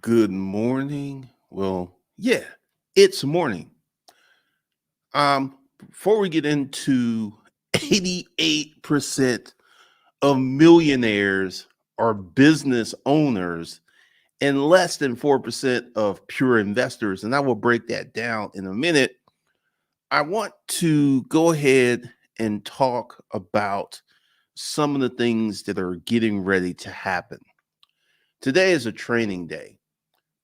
Good morning. Well, yeah, it's morning. Before we get into 88% of millionaires are business owners and less than 4% of pure investors, and I will break that down in a minute. I want to go ahead and talk about some of the things that are getting ready to happen. Today is a training day.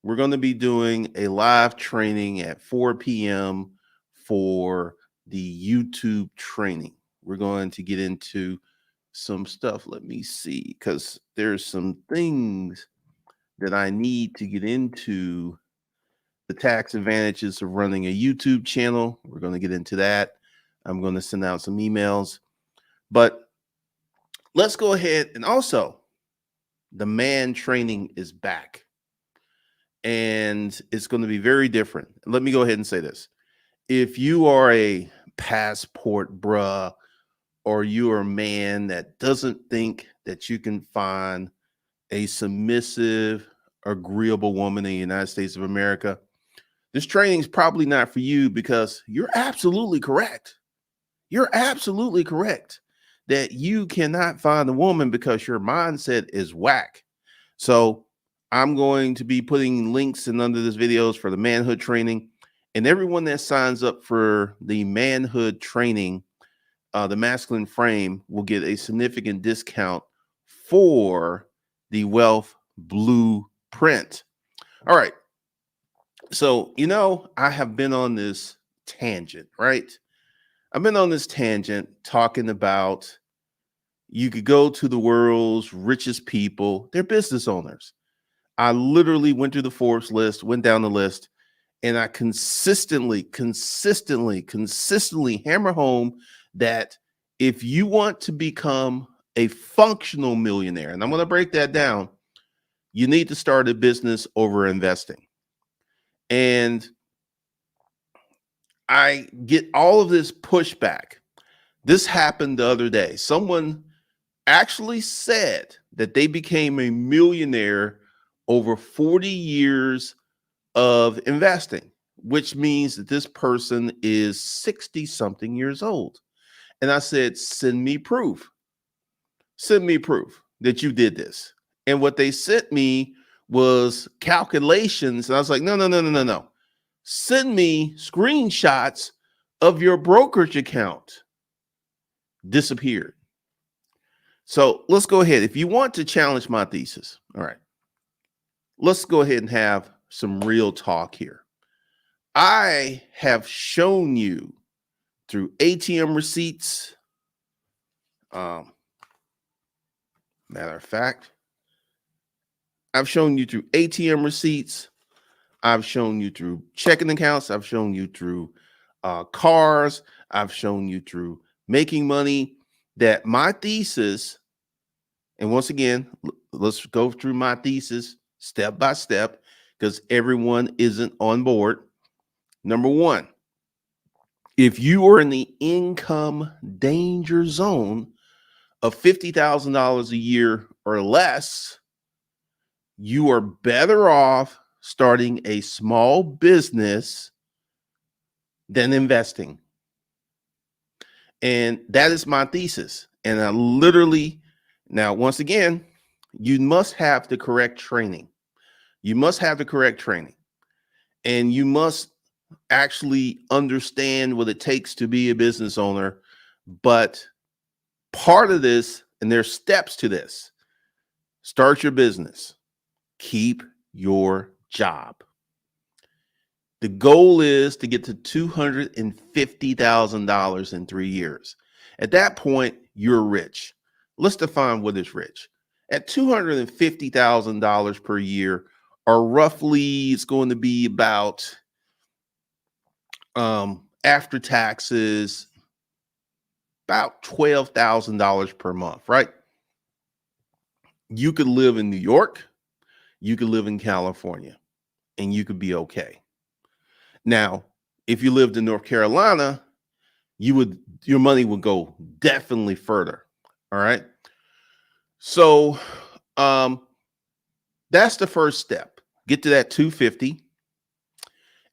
We're going to be doing a live training at 4 p.m. for the YouTube training. We're going to get into some stuff. Let me see, because there's some things that I need to get into. The tax advantages of running a YouTube channel. We're going to get into that. I'm going to send out some emails. But let's go ahead. And also, the man training is back. And it's going to be very different. Let me go ahead and say this. If you are a passport bruh, or you are a man that doesn't think that you can find a submissive, agreeable woman in the United States of America, this training is probably not for you, because you're absolutely correct. You're absolutely correct that you cannot find a woman because your mindset is whack. So I'm going to be putting links in under this videos for the manhood training, and everyone that signs up for the manhood training, the masculine frame, will get a significant discount for the wealth blueprint. All right. So, I have been on this tangent, right? I've been on this tangent talking about you could go to the world's richest people. They're business owners. I literally went through the Forbes list, went down the list, and I consistently hammer home that if you want to become a functional millionaire, and I'm going to break that down, you need to start a business over investing. And I get all of this pushback. This happened the other day. Someone actually said that they became a millionaire over 40 years of investing, which means that this person is 60 something years old. And I said, send me proof. Send me proof that you did this. And what they sent me was calculations. And I was like, no. Send me screenshots of your brokerage account. Disappeared. So let's go ahead. If you want to challenge my thesis, all right, let's go ahead and have some real talk here. I have shown you through ATM receipts. Matter of fact, I've shown you through ATM receipts. I've shown you through checking accounts. I've shown you through cars. I've shown you through making money, that my thesis, and once again, let's go through my thesis step by step, because everyone isn't on board. Number one, if you are in the income danger zone of $50,000 a year or less, you are better off starting a small business than investing. And that is my thesis. And I literally, now, once again, you must have the correct training. You must have the correct training. And you must actually understand what it takes to be a business owner. But part of this, and there's steps to this: start your business, keep your job. The goal is to get to $250,000 in 3 years. At that point, you're rich. Let's define what is rich. At $250,000 per year, or roughly, it's going to be about, after taxes, about $12,000 per month, right? You could live in New York, you could live in California, and you could be okay. Now, if you lived in North Carolina, your money would go definitely further. All right. So that's the first step. get to that 250.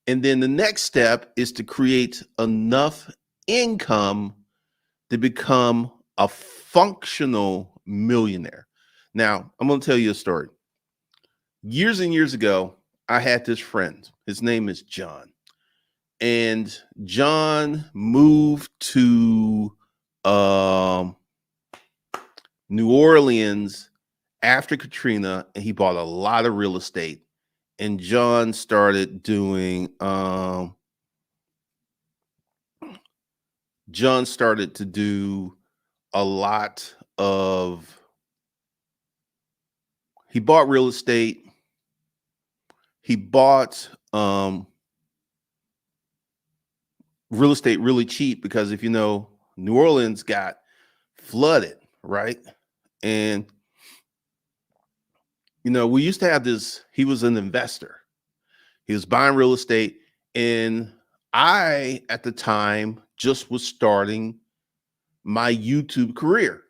And then the next step is to create enough income to become a functional millionaire. Now, I'm going to tell you a story. Years and years ago, I had this friend. His name is John. And John moved to New Orleans after Katrina, and he bought a lot of real estate. And John started doing John started to do a lot of, he bought real estate. He bought real estate really cheap because, if you know, New Orleans got flooded, right? And you know, we used to have this, he was an investor. He was buying real estate, and I at the time just was starting my YouTube career.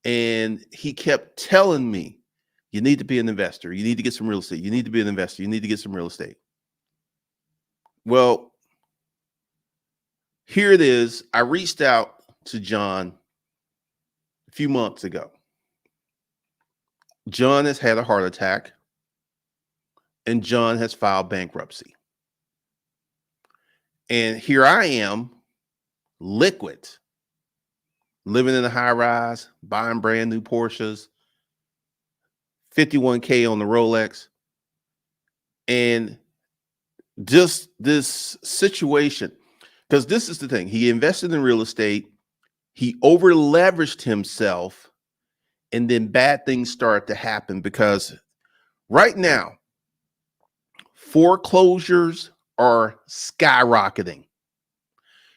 And he kept telling me, you need to be an investor. You need to get some real estate. You need to be an investor. You need to get some real estate. Well, here it is. I reached out to John a few months ago. John has had a heart attack, and John has filed bankruptcy. And here I am, liquid, living in a high rise, buying brand new Porsches, 51K on the Rolex. And just this situation, because this is the thing, he invested in real estate, he over leveraged himself, and then bad things start to happen because right now, foreclosures are skyrocketing.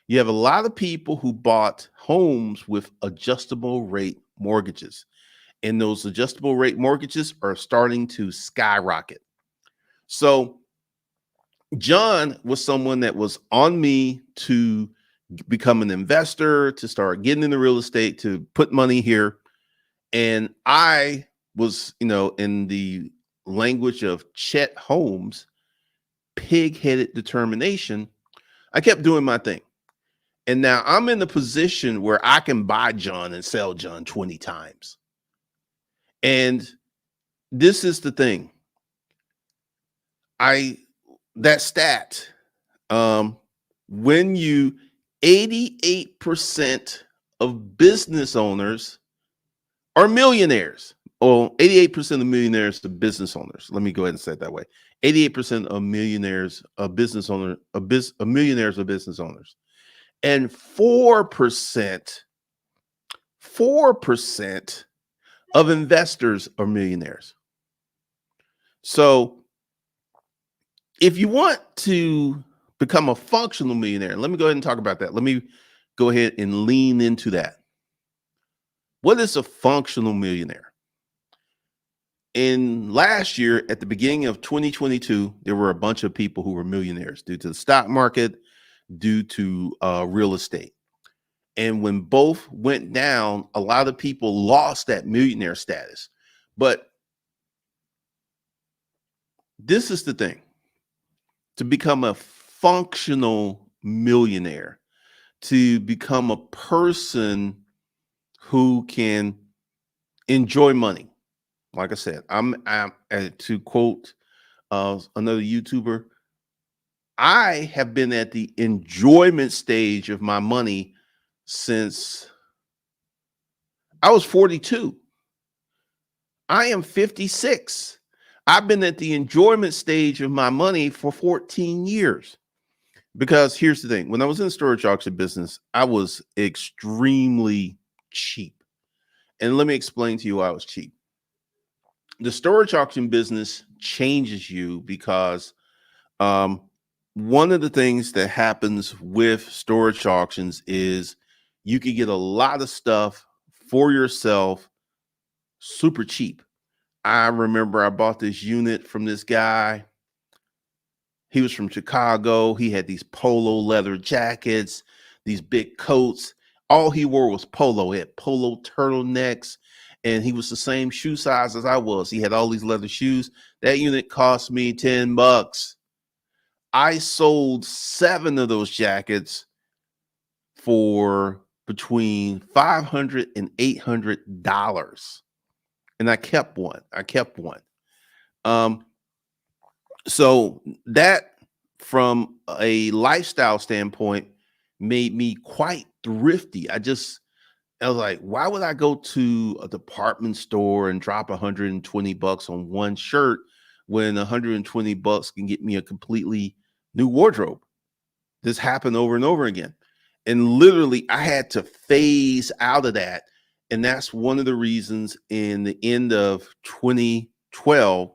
You have a lot of people who bought homes with adjustable rate mortgages, and those adjustable rate mortgages are starting to skyrocket. So John was someone that was on me to become an investor, to start getting into real estate, to put money here. And I was, you know, in the language of Chet Holmes, pig-headed determination. I kept doing my thing. And now I'm in the position where I can buy John and sell John 20 times. And this is the thing. That stat, when you 88% of business owners are millionaires. Or 88% of millionaires are business owners. Let me go ahead and say it that way. 88% of millionaires are business owners, millionaires are business owners. And 4% of investors are millionaires. So if you want to become a functional millionaire, let me go ahead and talk about that. Let me go ahead and lean into that. What is a functional millionaire? In last year, at the beginning of 2022, there were a bunch of people who were millionaires due to the stock market, due to real estate. And when both went down, a lot of people lost that millionaire status. But this is the thing. To become a functional millionaire, to become a person who can enjoy money. Like I said, I'm to quote another YouTuber, I have been at the enjoyment stage of my money since I was 42. I am 56. I've been at the enjoyment stage of my money for 14 years. Because here's the thing, when I was in the storage auction business, I was extremely cheap. And let me explain to you why I was cheap. The storage auction business changes you because one of the things that happens with storage auctions is you can get a lot of stuff for yourself super cheap. I remember I bought this unit from this guy. He was from Chicago. He had these polo leather jackets, these big coats. All he wore was polo. He had polo turtlenecks. and he was the same shoe size as I was. He had all these leather shoes. That unit cost me $10. I sold 7 of those jackets for between $500 and $800. And I kept one. Um, so that, from a lifestyle standpoint, made me quite thrifty. I was like, why would I go to a department store and drop $120 on one shirt when $120 can get me a completely new wardrobe? This happened over and over again. And literally, I had to phase out of that. And that's one of the reasons in the end of 2012,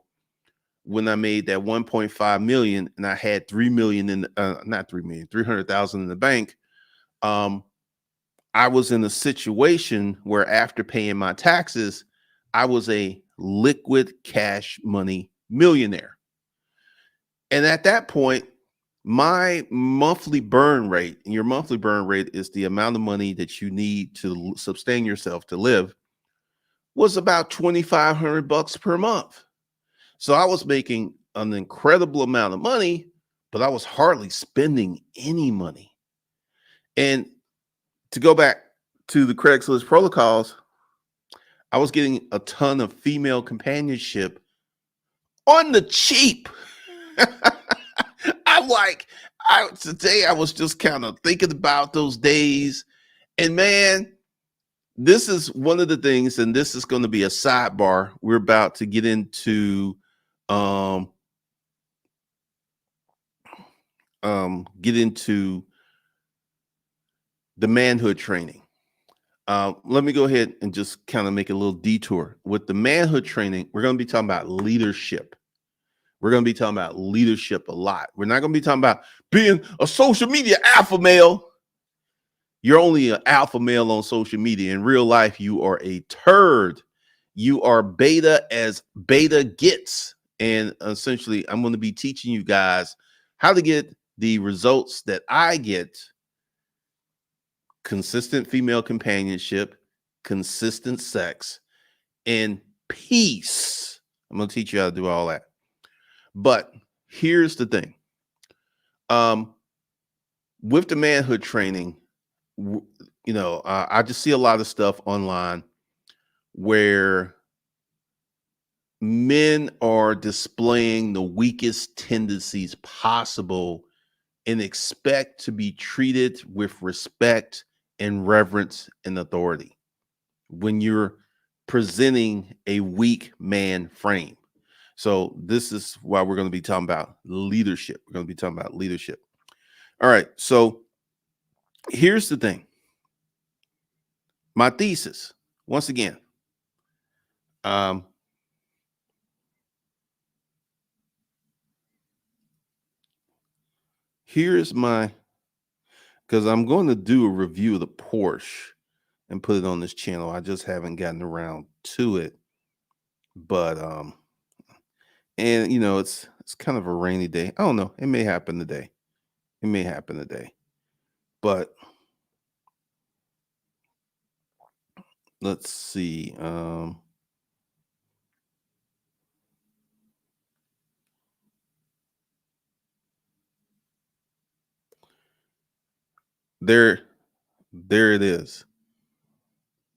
when I made that 1.5 million and I had 3 million in, not 3 million, 300,000 in the bank. I was in a situation where, after paying my taxes, I was a liquid cash money millionaire. And at that point, my monthly burn rate, and your monthly burn rate is the amount of money that you need to sustain yourself to live, was about $2,500 per month. So I was making an incredible amount of money, but I was hardly spending any money. And to go back to the Craigslist protocols, I was getting a ton of female companionship on the cheap. I'm like, today I was just kind of thinking about those days. And man, this is one of the things, and this is going to be a sidebar. We're about to get into the manhood training. Let me go ahead and just kind of make a little detour. With the manhood training, we're going to be talking about leadership. We're going to be talking about leadership a lot. We're not going to be talking about being a social media alpha male. You're only an alpha male on social media. In real life, you are a turd. You are beta as beta gets. And essentially, I'm going to be teaching you guys how to get the results that I get: consistent female companionship, consistent sex, and peace. I'm going to teach you how to do all that. But here's the thing. With the manhood training, I just see a lot of stuff online where men are displaying the weakest tendencies possible and expect to be treated with respect and reverence and authority when you're presenting a weak man frame. So this is why we're going to be talking about leadership. We're going to be talking about leadership. All right. So here's the thing. My thesis, once again, here's my, because I'm going to do a review of the Porsche and put it on this channel. I just haven't gotten around to it. But and it's kind of a rainy day. I don't know. It may happen today. But let's see. There it is.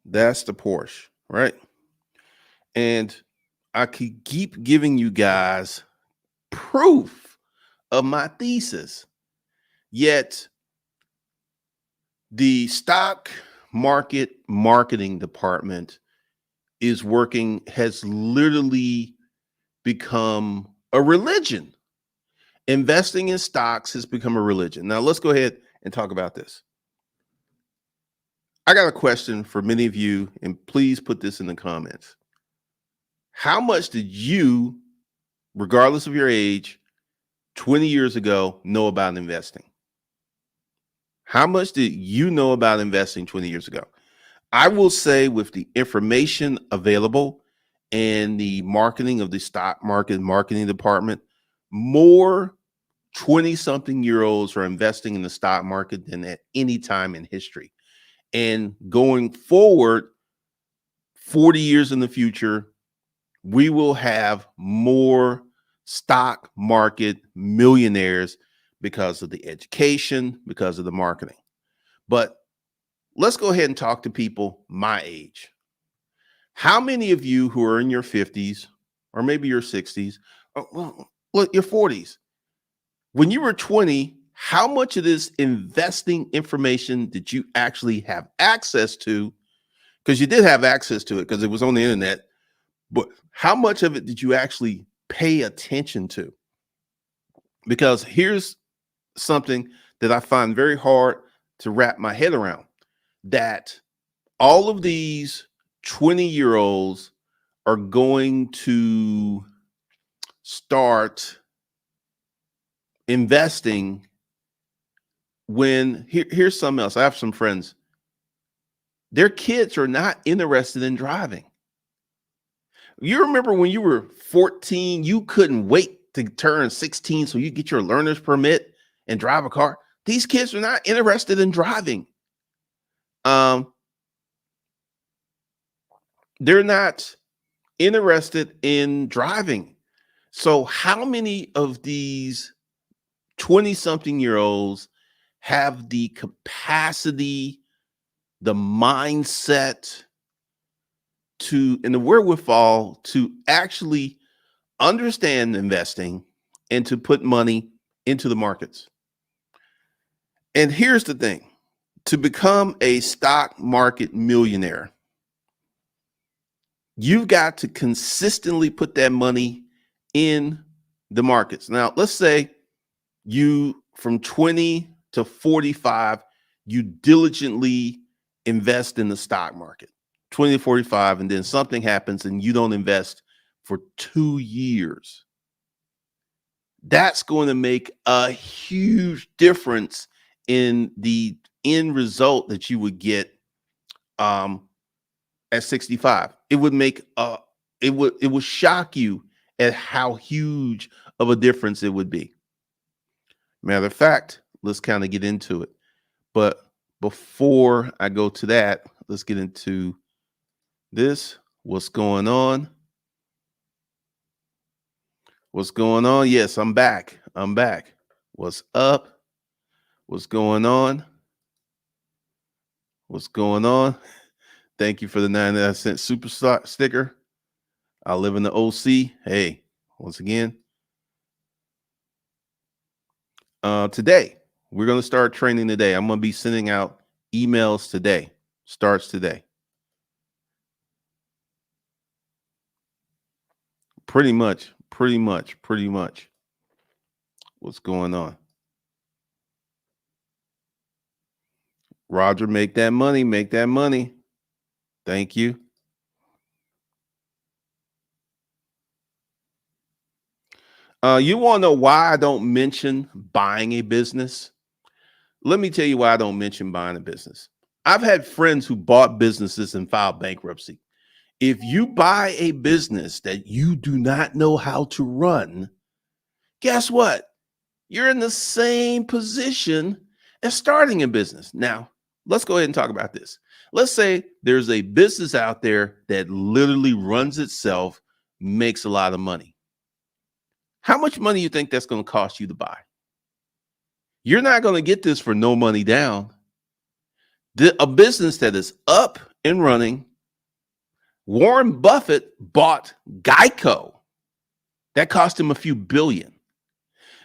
That's the Porsche, right? And I could keep giving you guys proof of my thesis. Yet the stock market marketing department has literally become a religion. Investing in stocks has become a religion. Now let's go ahead and talk about this. I got a question for many of you, and please put this in the comments. How much did you, regardless of your age, 20 years ago, know about investing? How much did you know about investing 20 years ago? I will say, with the information available and the marketing of the stock market marketing department, more 20-something-year-olds are investing in the stock market than at any time in history. And going forward, 40 years in the future, we will have more stock market millionaires because of the education, because of the marketing. But let's go ahead and talk to people my age. How many of you who are in your 50s or maybe your 60s, well, look, your 40s, when you were 20, how much of this investing information did you actually have access to? Because you did have access to it because it was on the internet, but how much of it did you actually pay attention to? Because here's something that I find very hard to wrap my head around, that all of these 20-year-olds are going to start investing when here's something else. I have some friends, their kids are not interested in driving. You remember when you were 14, you couldn't wait to turn 16 so you get your learner's permit and drive a car. These kids are not interested in driving. They're not interested in driving. So how many of these 20-something year olds have the capacity, the mindset and the wherewithal to actually understand investing and to put money into the markets? And here's the thing, to become a stock market millionaire, you've got to consistently put that money in the markets. Now, let's say you from 20 to 45, you diligently invest in the stock market, 20 to 45, and then something happens and you don't invest for 2 years. That's going to make a huge difference in the end result that you would get at 65. It would make it would shock you at how huge of a difference it would be. Matter of fact, let's kind of get into it. But before I go to that, let's get into this. What's going on? What's going on? Yes, I'm back. I'm back. What's up? What's going on? What's going on? Thank you for the 99-cent super sticker. I live in the OC. Hey, once again, today we're going to start training today. I'm going to be sending out emails today. Starts today. Pretty much. What's going on? Roger, make that money. Make that money. Thank you. You want to know why I don't mention buying a business? Let me tell you why I don't mention buying a business. I've had friends who bought businesses and filed bankruptcy. If you buy a business that you do not know how to run, guess what? You're in the same position as starting a business. Now, let's go ahead and talk about this. Let's say there's a business out there that literally runs itself, makes a lot of money. How much money do you think that's going to cost you to buy? You're not going to get this for no money down. A business that is up and running. Warren Buffett bought Geico. That cost him a few billion.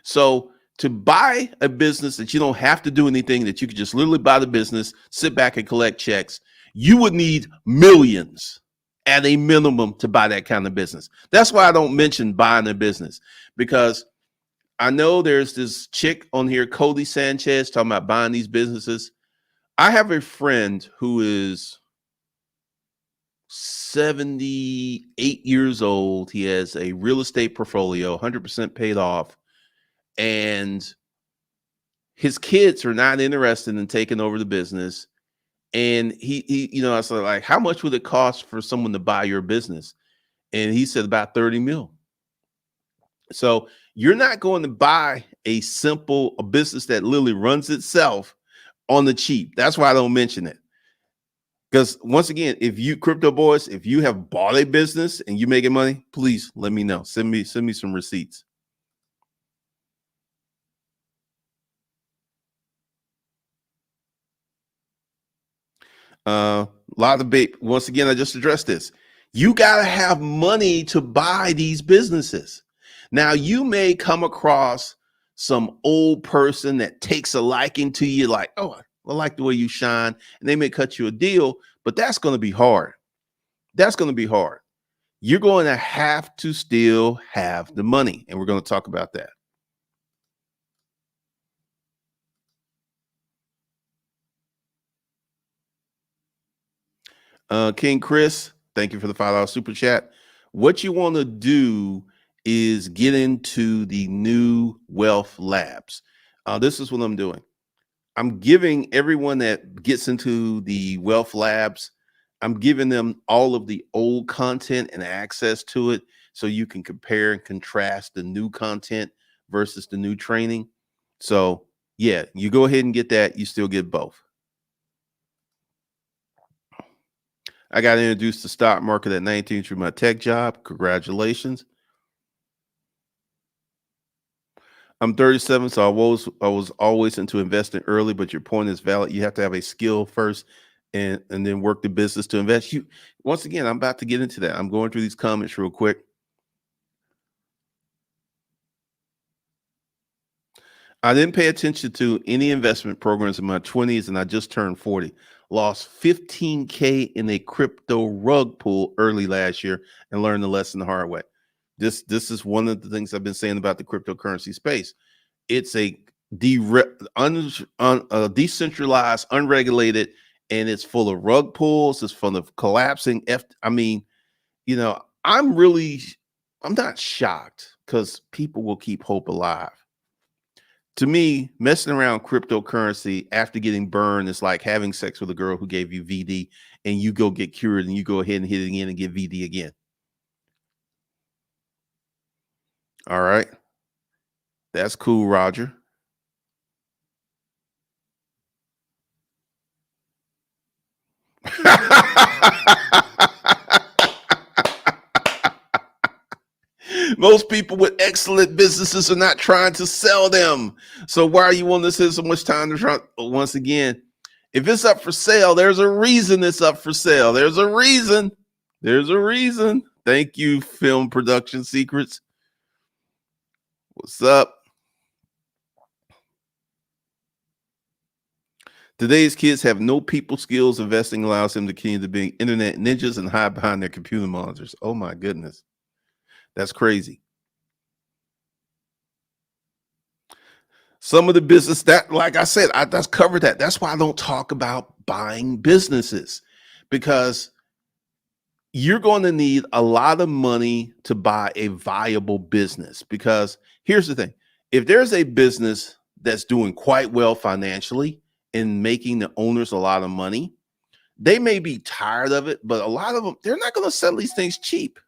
So to buy a business that you don't have to do anything, that you could just literally buy the business, sit back and collect checks, you would need millions at a minimum to buy that kind of business. That's why I don't mention buying a business, because I know there's this chick on here, Cody Sanchez, talking about buying these businesses. I have a friend who is 78 years old. He has a real estate portfolio, 100% paid off. And his kids are not interested in taking over the business. And he you know, I said, like, how much would it cost for someone to buy your business? And he said about 30 mil. So you're not going to buy a business that literally runs itself on the cheap. That's why I don't mention it. Because once again, if you crypto boys, if you have bought a business and you making money, please let me know. Send me some receipts. A lot of debate. Once again, I just addressed this. You got to have money to buy these businesses. Now, you may come across some old person that takes a liking to you, like, oh, I like the way you shine, and they may cut you a deal, but that's going to be hard. That's going to be hard. You're going to have to still have the money, and we're going to talk about that. King Chris, thank you for the $5 super chat. What you want to do is get into the new wealth labs. This is what I'm doing. I'm giving everyone that gets into the wealth labs, I'm giving them all of the old content and access to it so you can compare and contrast the new content versus the new training. So, yeah, you go ahead and get that. You still get both. I got introduced to stock market at 19 through my tech job. Congratulations. I'm 37, so I was always into investing early, but your point is valid. You have to have a skill first and then work the business to invest. You once again, I'm about to get into that. I'm going through these comments real quick. I didn't pay attention to any investment programs in my 20s and I just turned 40. Lost 15K in a crypto rug pull early last year and learned the lesson the hard way. This is one of the things I've been saying about the cryptocurrency space. It's a decentralized, unregulated, and it's full of rug pulls. It's full of collapsing. I mean, I'm really, I'm not shocked because people will keep hope alive. To me, messing around cryptocurrency after getting burned is like having sex with a girl who gave you VD and you go get cured and you go ahead and hit it again and get VD again. All right. That's cool, Roger. Most people with excellent businesses are not trying to sell them. So why are you wanting to spend so much time to try? Once again, if it's up for sale, there's a reason it's up for sale. There's a reason. There's a reason. Thank you, Film Production Secrets. What's up? Today's kids have no people skills. Investing allows them to continue to be internet ninjas and hide behind their computer monitors. Oh my goodness. That's crazy. Some of the business that, like I said, I just covered that. That's why I don't talk about buying businesses because you're going to need a lot of money to buy a viable business. Because here's the thing, if there's a business that's doing quite well financially and making the owners a lot of money, they may be tired of it, but a lot of them, they're not going to sell these things cheap.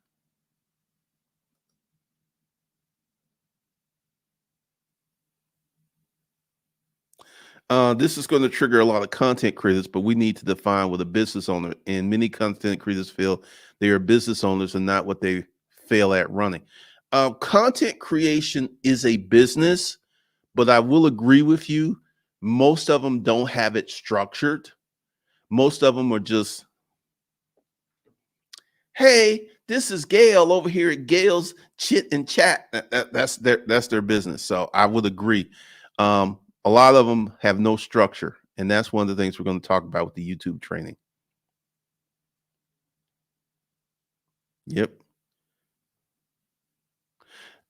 This is going to trigger a lot of content creators, but we need to define what a business owner. And many content creators feel they are business owners and not what they fail at running. Content creation is a business, but I will agree with you. Most of them don't have it structured. Most of them are just, hey, this is Gail over here at Gail's Chit and Chat. That's their business. So I would agree. A lot of them have no structure, and that's one of the things we're going to talk about with the YouTube training. Yep.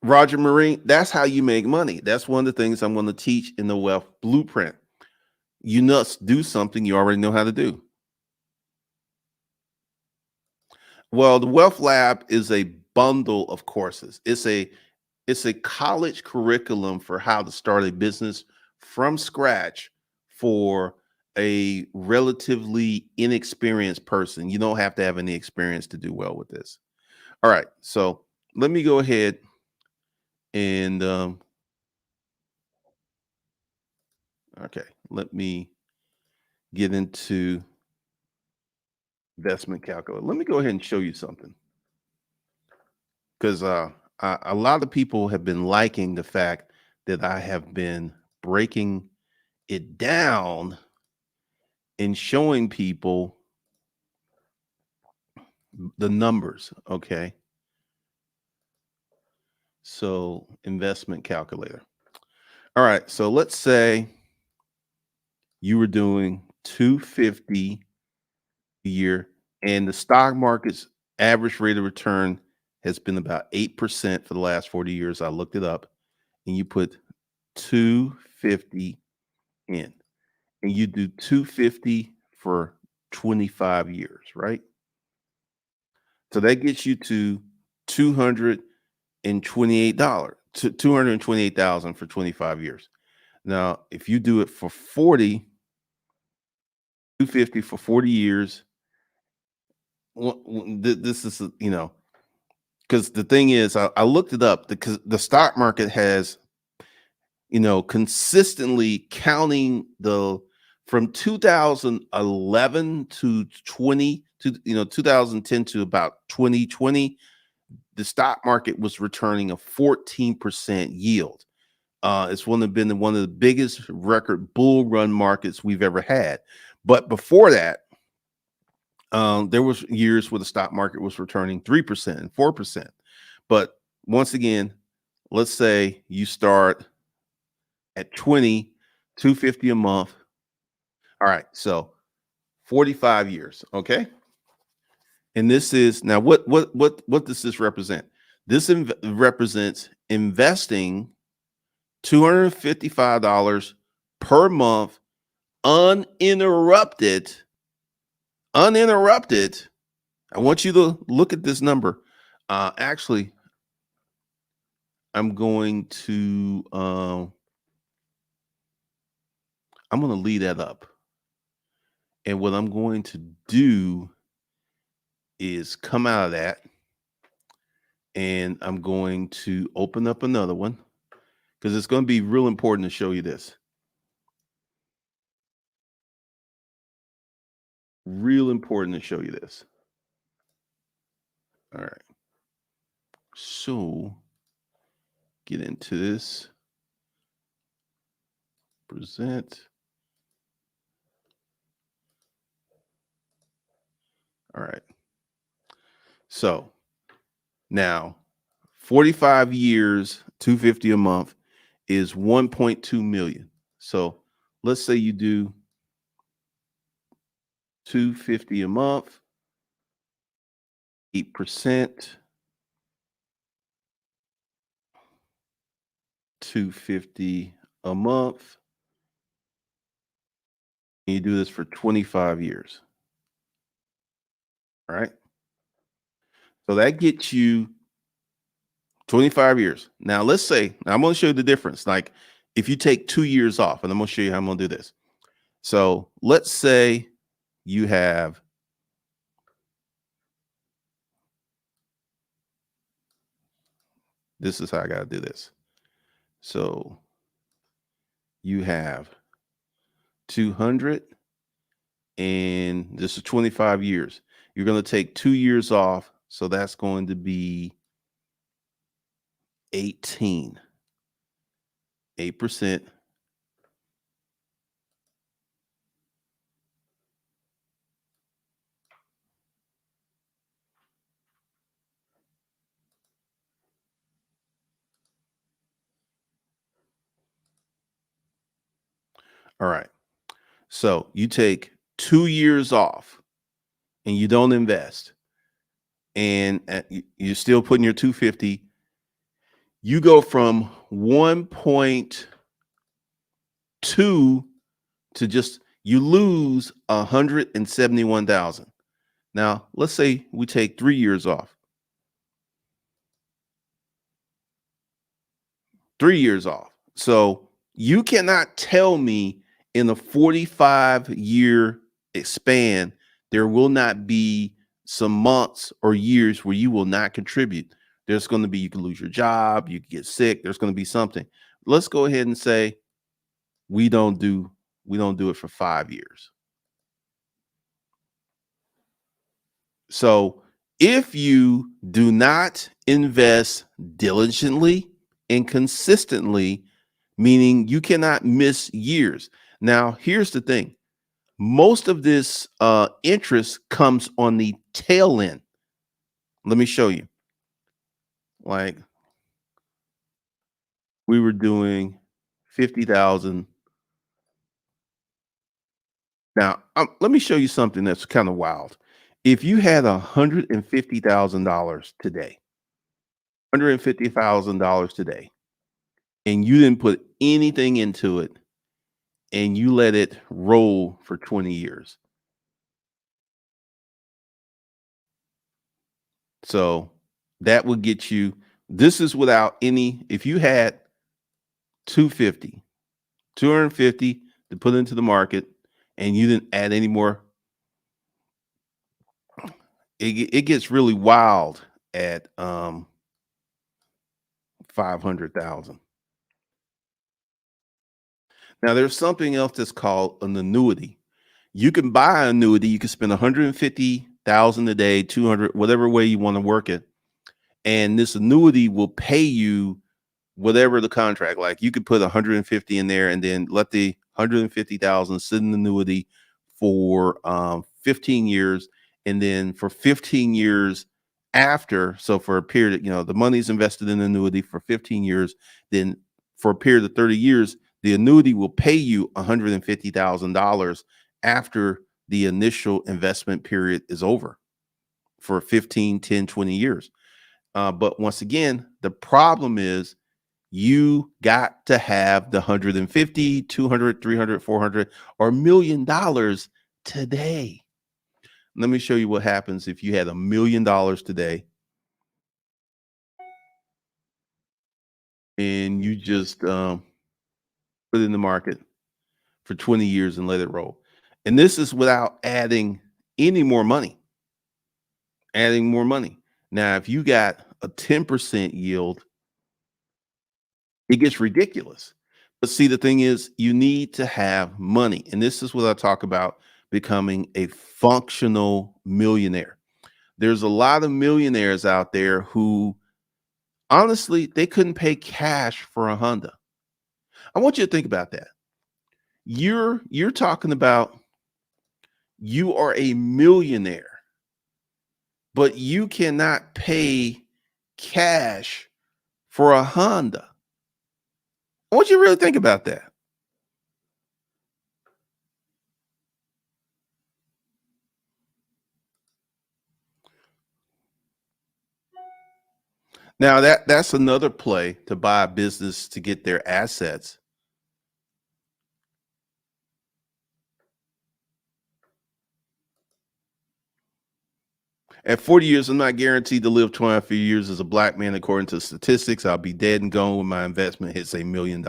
Roger Marine, that's how you make money. That's one of the things I'm going to teach in the wealth blueprint. You must do something you already know how to do. Well, the Wealth Lab is a bundle of courses. It's a college curriculum for how to start a business from scratch for a relatively inexperienced person. You don't have to have any experience to do well with this. All right, so let me go ahead and okay, let me get into investment calculator. Let me go ahead and show you something because a lot of people have been liking the fact that I have been breaking it down and showing people the numbers. Okay. So, investment calculator. All right. So, let's say you were doing 250 a year and the stock market's average rate of return has been about 8% for the last 40 years. I looked it up and you put 250 in and you do 250 for 25 years, right? So that gets you to $228 to 228,000 for 25 years. Now, if you do it for 40, 250 for 40 years, this is, because the thing is, I looked it up because the stock market has, consistently counting the from 2011 to 20 to 2010 to about 2020, the stock market was returning a 14% yield. It's been one of the biggest record bull run markets we've ever had. But before that, there was years where the stock market was returning 3% and 4%. But once again, let's say you start at 250 a month. All right, so 45 years, okay? And this is now what does this represent? This represents investing $255 per month uninterrupted. Uninterrupted. I want you to look at this number. Actually, I'm going to lead that up. And what I'm going to do is come out of that and I'm going to open up another one because it's going to be real important to show you this. Real important to show you this. All right. So get into this. Present. All right. So now 45 years, 250 a month is 1.2 million. So let's say you do 250 a month, 8%, 250 a month. And you do this for 25 years. All right. So that gets you 25 years. Now, let's say, now I'm going to show you the difference. Like if you take 2 years off, and I'm going to show you how I'm going to do this. So let's say you have this is how I got to do this. So you have 200 and this is 25 years. You're going to take 2 years off. So that's going to be 18, 8%. All right. So you take 2 years off and you don't invest and you're still putting your 250, you go from 1.2 to just you lose 171,000. Now, let's say we take 3 years off. 3 years off. So, you cannot tell me in a 45-year span there will not be some months or years where you will not contribute. There's going to be you can lose your job, you can get sick, there's going to be something. Let's go ahead and say we don't do it for 5 years. So if you do not invest diligently and consistently, meaning you cannot miss years. Now, here's the thing. Most of this interest comes on the tail end. Let me show you. Like we were doing 50,000. Now, let me show you something that's kind of wild. If you had $150,000 today, $150,000 today, and you didn't put anything into it and you let it roll for 20 years. So that would get you, this is without any, if you had 250, 250 to put into the market and you didn't add any more, it gets really wild at 500,000. Now there's something else that's called an annuity. You can buy an annuity, you can spend 150,000 a day, 200, whatever way you want to work it. And this annuity will pay you whatever the contract. Like you could put 150 in there and then let the 150,000 sit in the annuity for 15 years, and then for 15 years after, so for a period, the money's invested in the annuity for 15 years, then for a period of 30 years the annuity will pay you $150,000 after the initial investment period is over for 15, 10, 20 years. But once again, the problem is you got to have the 150, 200, 300, 400, or $1 million today. Let me show you what happens if you had $1 million today and you just put it in the market for 20 years and let it roll. And this is without adding any more money, adding more money. Now, if you got a 10% yield, it gets ridiculous. But see, the thing is, you need to have money. And this is what I talk about becoming a functional millionaire. There's a lot of millionaires out there who honestly, they couldn't pay cash for a Honda. I want you to think about that. You're talking about you are a millionaire, but you cannot pay cash for a Honda. I want you to really think about that. Now that's another play to buy a business to get their assets. At 40 years, I'm not guaranteed to live 25 years as a black man. According to statistics, I'll be dead and gone when my investment hits $1 million.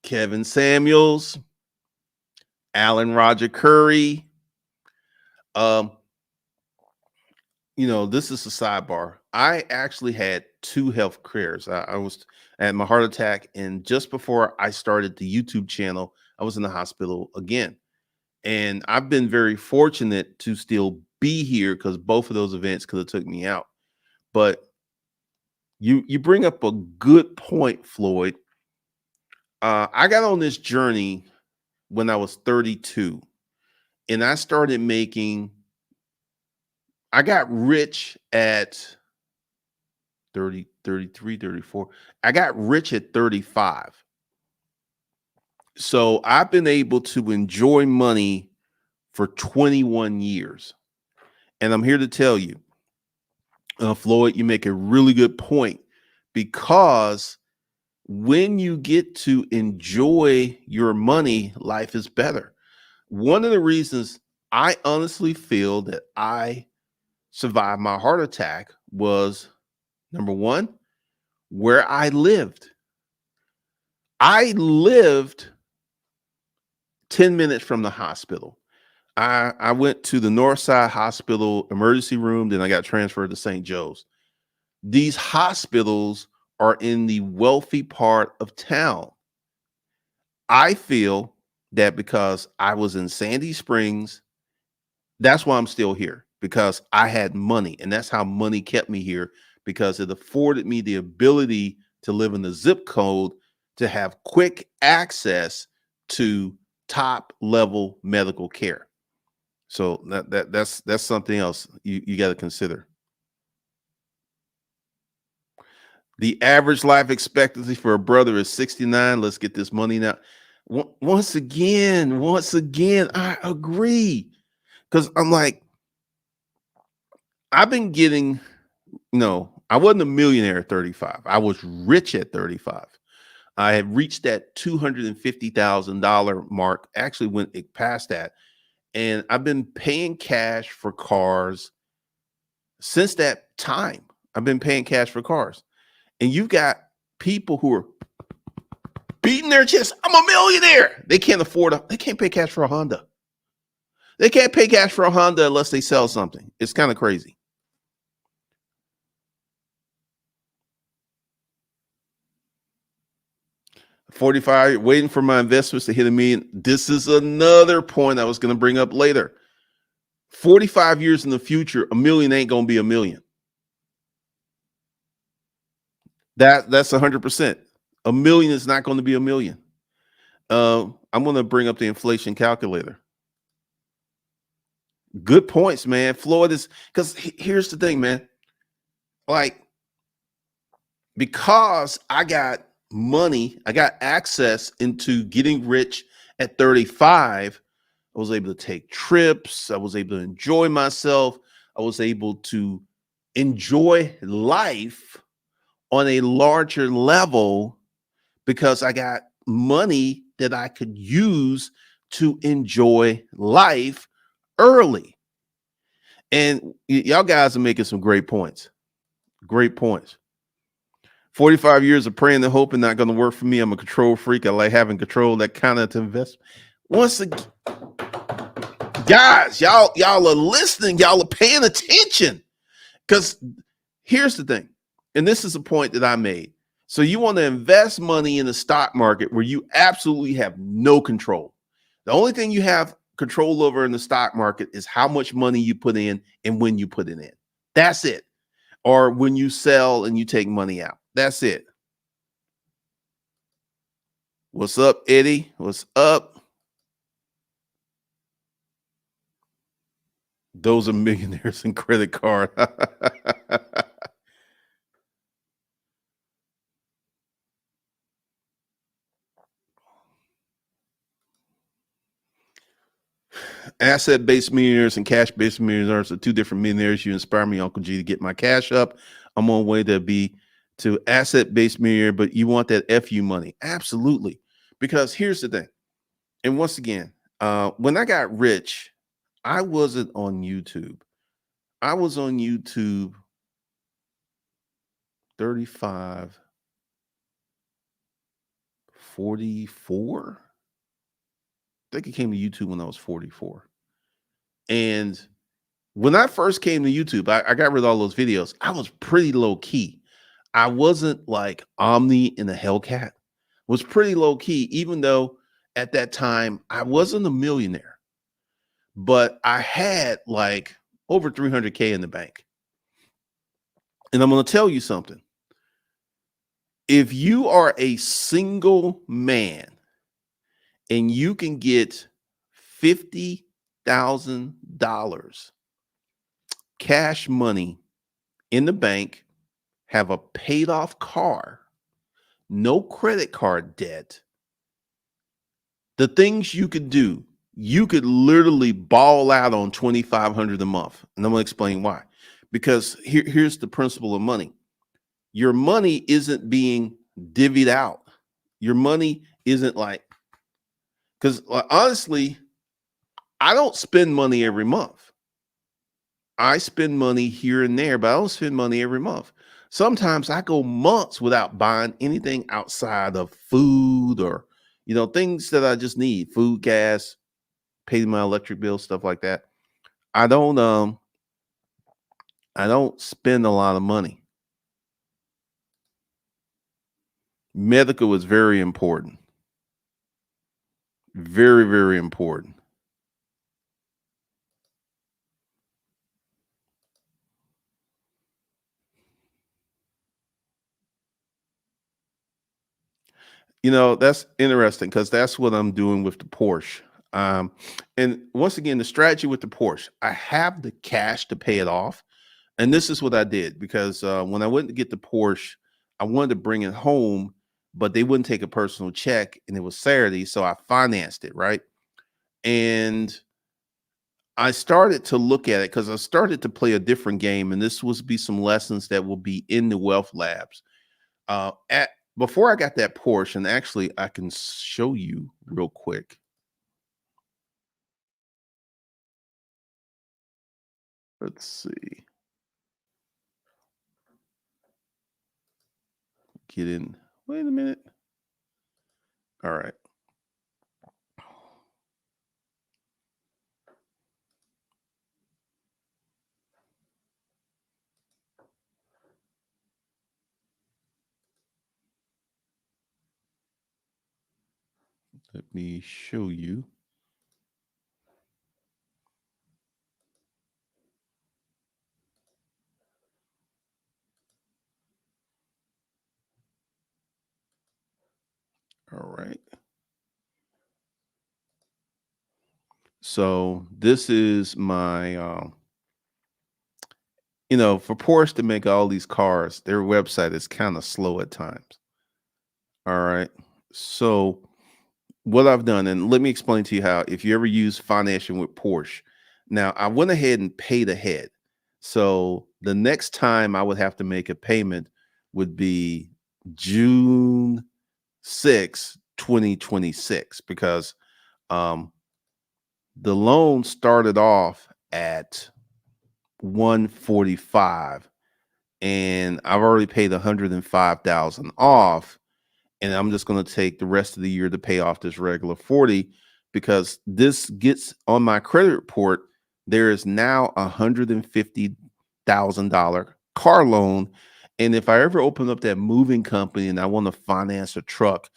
Kevin Samuels, Alan Roger Curry. Um, this is a sidebar. I actually had two health careers. I had my heart attack, and just before I started the YouTube channel, I was in the hospital again. And I've been very fortunate to still be here because both of those events could have took me out. But you bring up a good point, Floyd. I got on this journey when I was 32, and I started making. I got rich at 30, 33, 34. I got rich at 35. So I've been able to enjoy money for 21 years. And I'm here to tell you, Floyd, you make a really good point, because when you get to enjoy your money, life is better. One of the reasons I honestly feel that I survived my heart attack was, number one, where I lived. I lived 10 minutes from the hospital. I went to the Northside Hospital emergency room, then I got transferred to St. Joe's. These hospitals are in the wealthy part of town. I feel that because I was in Sandy Springs, that's why I'm still here, because I had money, and that's how money kept me here, because it afforded me the ability to live in the zip code to have quick access to top level medical care. So that's something else you got to consider. The average life expectancy for a brother is 69. Let's get this money now. Once again, I agree. Because I'm like, I've been getting, I wasn't a millionaire at 35. I was rich at 35. I had reached that $250,000 mark, actually went past that. And I've been paying cash for cars since that time. I've been paying cash for cars. And you've got people who are beating their chest. I'm a millionaire. They can't pay cash for a Honda. They can't pay cash for a Honda unless they sell something. It's kind of crazy. 45, waiting for my investments to hit 1 million. This is another point I was going to bring up later. 45 years in the future, 1 million ain't going to be 1 million. That's 100%. 1 million is not going to be 1 million. I'm going to bring up the inflation calculator. Good points, man. Florida's, because here's the thing, man. Like, because I got money, I got access into getting rich at 35. I was able to take trips. I was able to enjoy myself. I was able to enjoy life on a larger level because I got money that I could use to enjoy life early. And y'all guys are making some great points. Great points. 45 years of praying and hoping not going to work for me. I'm a control freak. I like having control, that kind of investment. Once again, guys, y'all are listening. Y'all are paying attention. Because here's the thing, and this is a point that I made. So you want to invest money in the stock market where you absolutely have no control. The only thing you have control over in the stock market is how much money you put in and when you put it in. That's it. Or when you sell and you take money out. That's it. What's up, Eddie? What's up? Those are millionaires and credit card. Asset-based millionaires and cash-based millionaires are two different millionaires. You inspire me, Uncle G, to get my cash up. I'm on way to asset-based millionaire, but you want that FU money. Absolutely. Because here's the thing. And once again, when I got rich, I wasn't on YouTube. I was on YouTube 35, 44. I think it came to YouTube when I was 44. And when I first came to YouTube, I got rid of all those videos. I was pretty low key. I wasn't like Omni and the Hellcat. Was pretty low key, even though at that time I wasn't a millionaire, but I had like over 300K in the bank. And I'm going to tell you something. If you are a single man and you can get $50,000 cash money in the bank, have a paid off car, no credit card debt, the things you could do, you could literally ball out on 2,500 a month. And I'm going to explain why. Because here's the principle of money. Your money isn't being divvied out. Your money isn't like, because honestly, I don't spend money every month. I spend money here and there, but I don't spend money every month. Sometimes I go months without buying anything outside of food or, things that I just need, food, gas, pay my electric bill, stuff like that. I don't spend a lot of money. Medical is very important. Very, very important. That's interesting because that's what I'm doing with the Porsche. Um, and once again, the strategy with the Porsche, I have the cash to pay it off. And this is what I did because when I went to get the Porsche, I wanted to bring it home, but they wouldn't take a personal check, and it was Saturday, so I financed it, right? And I started to look at it because I started to play a different game, and this was be some lessons that will be in the wealth labs. At Before I got that Porsche, and actually I can show you real quick. Let's see. Get in. Wait a minute. All right. Let me show you. All right. So this is my for Porsche to make all these cars, their website is kind of slow at times. All right. So what I've done, and let me explain to you how, if you ever use financing with Porsche. Now, I went ahead and paid ahead. So the next time I would have to make a payment would be June 6, 2026, because um, the loan started off at 145, and I've already paid 105,000 off, and I'm just going to take the rest of the year to pay off this regular 40, because this gets on my credit report. There is now $150,000 car loan. And if I ever open up that moving company and I want to finance a truck,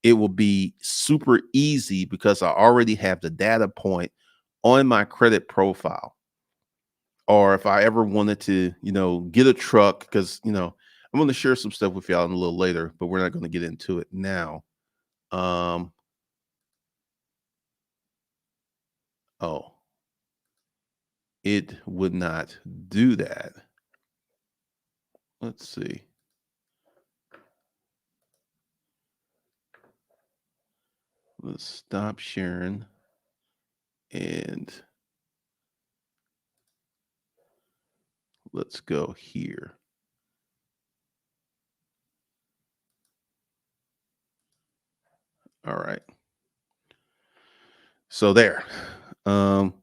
it will be super easy because I already have the data point on my credit profile. Or if I ever wanted to, get a truck, because, I'm going to share some stuff with y'all in a little later, but we're not going to get into it now. Um, oh, it would not do that. Let's see. Let's stop sharing and let's go here. All right. So there. Um,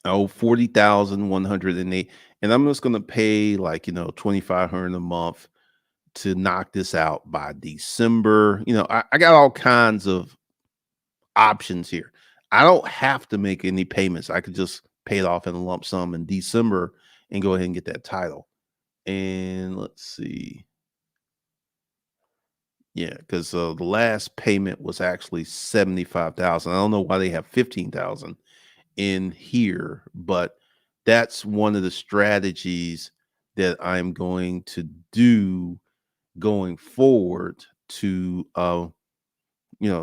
I owe 40,108, and I'm just gonna pay, like, 2,500 a month to knock this out by December. I got all kinds of options here. I don't have to make any payments. I could just pay it off in a lump sum in December and go ahead and get that title. And let's see. Yeah, because the last payment was actually 75,000. I don't know why they have 15,000 in here, but that's one of the strategies that I'm going to do going forward to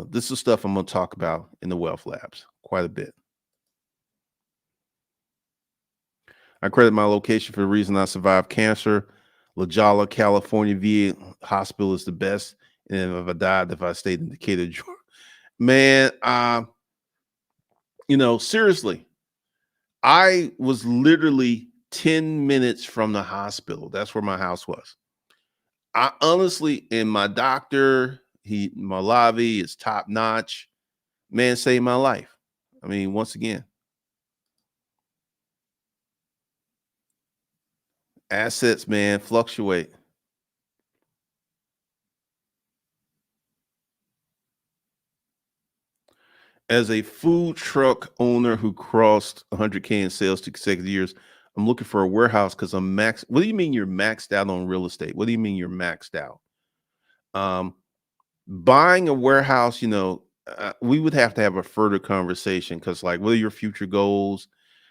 this is stuff I'm going to talk about in the wealth labs quite a bit. I credit my location for the reason I survived cancer. La Jolla, California VA hospital is the best. And if I stayed in Decatur, Georgia, man, seriously, I was literally 10 minutes from the hospital. That's where my house was. I honestly, and my doctor, Malavi is top notch. Man, saved my life. I mean, once again, assets, man, fluctuate. As a food truck owner who crossed 100K in sales 2 consecutive years, I'm looking for a warehouse because I'm maxed. What do you mean you're maxed out on real estate? What do you mean you're maxed out? Um, Buying a warehouse, we would have to have a further conversation because, like, what are your future goals?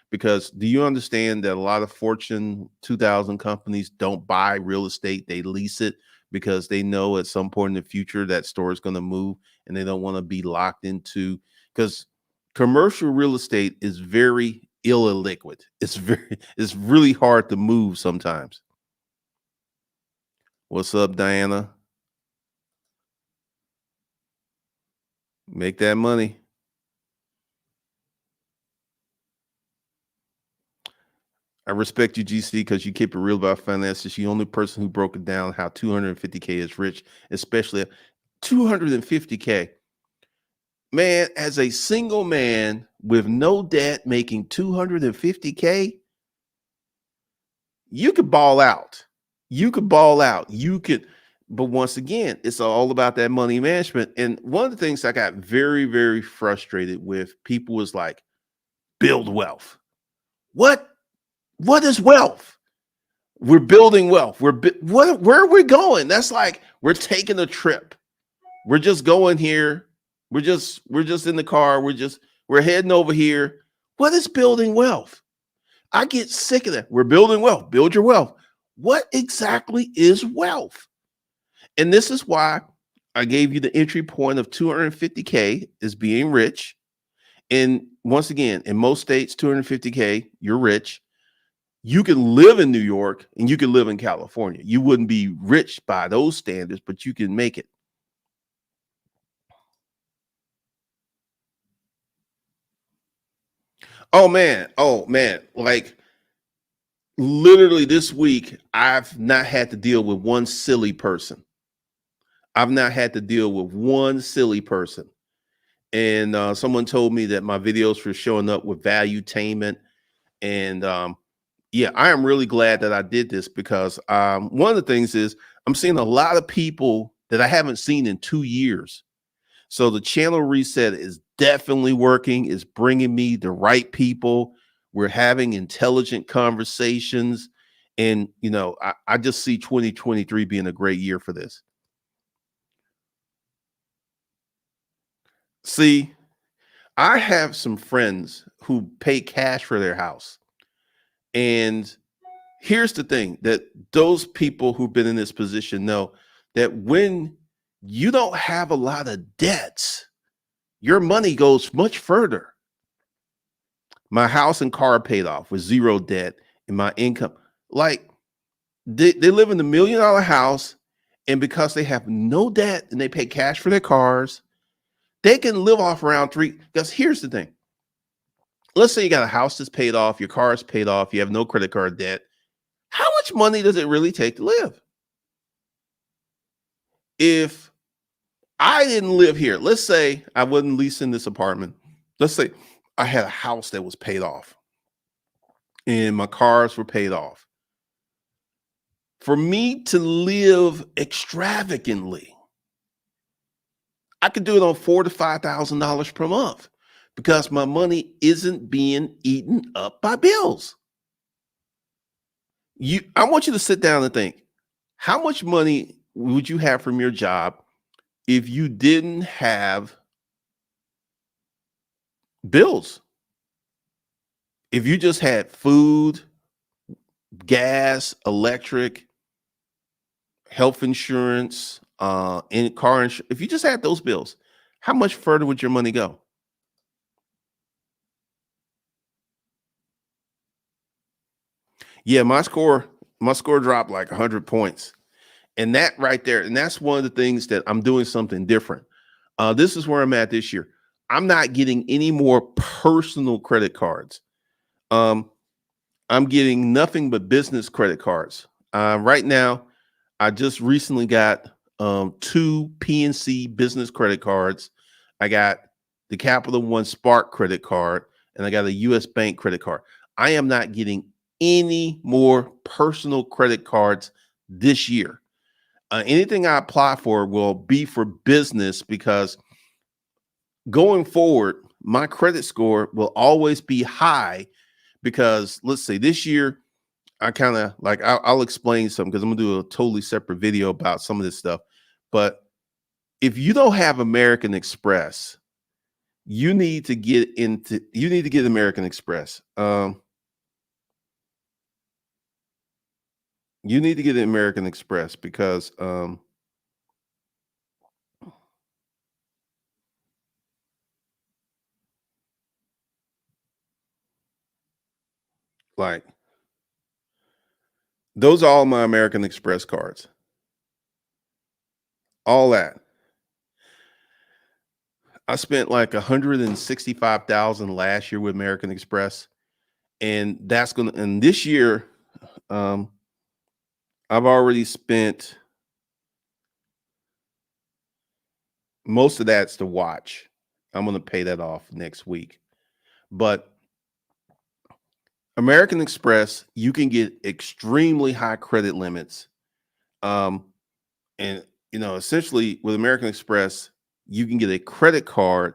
Because do you understand that a lot of Fortune 2000 companies don't buy real estate, they lease it because they know at some point in the future that store is going to move and they don't want to be locked into, because commercial real estate is very illiquid. It's very, it's really hard to move sometimes. What's up, Diana? Make that money. I respect you, GC, because you keep it real about finances. You're the only person who broke it down how 250K is rich, especially 250K. Man, as a single man with no debt making 250K, you could ball out. You could ball out. You could, but once again, it's all about that money management. And one of the things I got very, very frustrated with people was like, build wealth. What? What is wealth? We're building wealth. Where are we going? That's like we're taking a trip. We're just going here. We're just in the car. We're heading over here. What is building wealth? I get sick of that. We're building wealth. Build your wealth. What exactly is wealth? And this is why I gave you the entry point of 250K is being rich. And once again, in most states, 250K, you're rich. You can live in New York and you can live in California. You wouldn't be rich by those standards, but you can make it. Oh man. Like literally this week, I've not had to deal with one silly person. I've not had to deal with one silly person. And someone told me that my videos were showing up with valuetainment. And yeah, I am really glad that I did this because one of the things is I'm seeing a lot of people that I haven't seen in 2 years. So the channel reset is definitely working. It's bringing me the right people. We're having intelligent conversations. And, I just see 2023 being a great year for this. See, I have some friends who pay cash for their house. And here's the thing that those people who've been in this position know that when you don't have a lot of debts, your money goes much further. My house and car paid off with zero debt and my income. Like they live in the $1 million house, and because they have no debt and they pay cash for their cars, they can live off around three. Because here's the thing. Let's say you got a house that's paid off, your car is paid off, you have no credit card debt. How much money does it really take to live? If I didn't live here, let's say I wasn't leasing this apartment. Let's say I had a house that was paid off and my cars were paid off. For me to live extravagantly, I could do it on $4,000 to $5,000 per month because my money isn't being eaten up by bills. I want you to sit down and think, how much money would you have from your job if you didn't have bills? If you just had food, gas, electric, health insurance, and car insurance, if you just had those bills, how much further would your money go? Yeah, my score dropped like 100 points. And that right there, and that's one of the things that I'm doing something different. This is where I'm at this year. I'm not getting any more personal credit cards. Um, I'm getting nothing but business credit cards. Right now, I just recently got two PNC business credit cards. I got the Capital One Spark credit card, and I got a US Bank credit card. I am not getting any more personal credit cards this year. Anything I apply for will be for business because going forward, my credit score will always be high because let's say this year, I kind of like, I'll explain something because I'm gonna do a totally separate video about some of this stuff. But if you don't have American Express, you need to get American Express. You need to get an American Express because like those are all my American Express cards. All that. I spent like 165,000 last year with American Express, and this year, um, I've already spent most of that's to watch. I'm gonna pay that off next week. But American Express, you can get extremely high credit limits. Um, and essentially with American Express, you can get a credit card.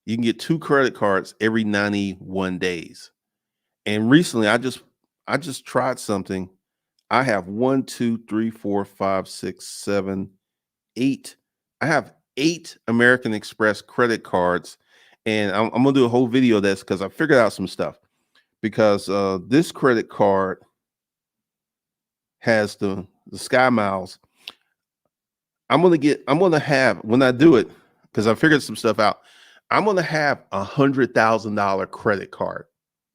You can get two credit cards every 91 days. And recently I just tried something. I have one, two, three, four, five, six, seven, eight. I have 8 American Express credit cards, and I'm gonna do a whole video of this because I figured out some stuff. Because this credit card has the Sky Miles. I'm gonna have when I do it because I figured some stuff out. I'm gonna have $100,000 credit card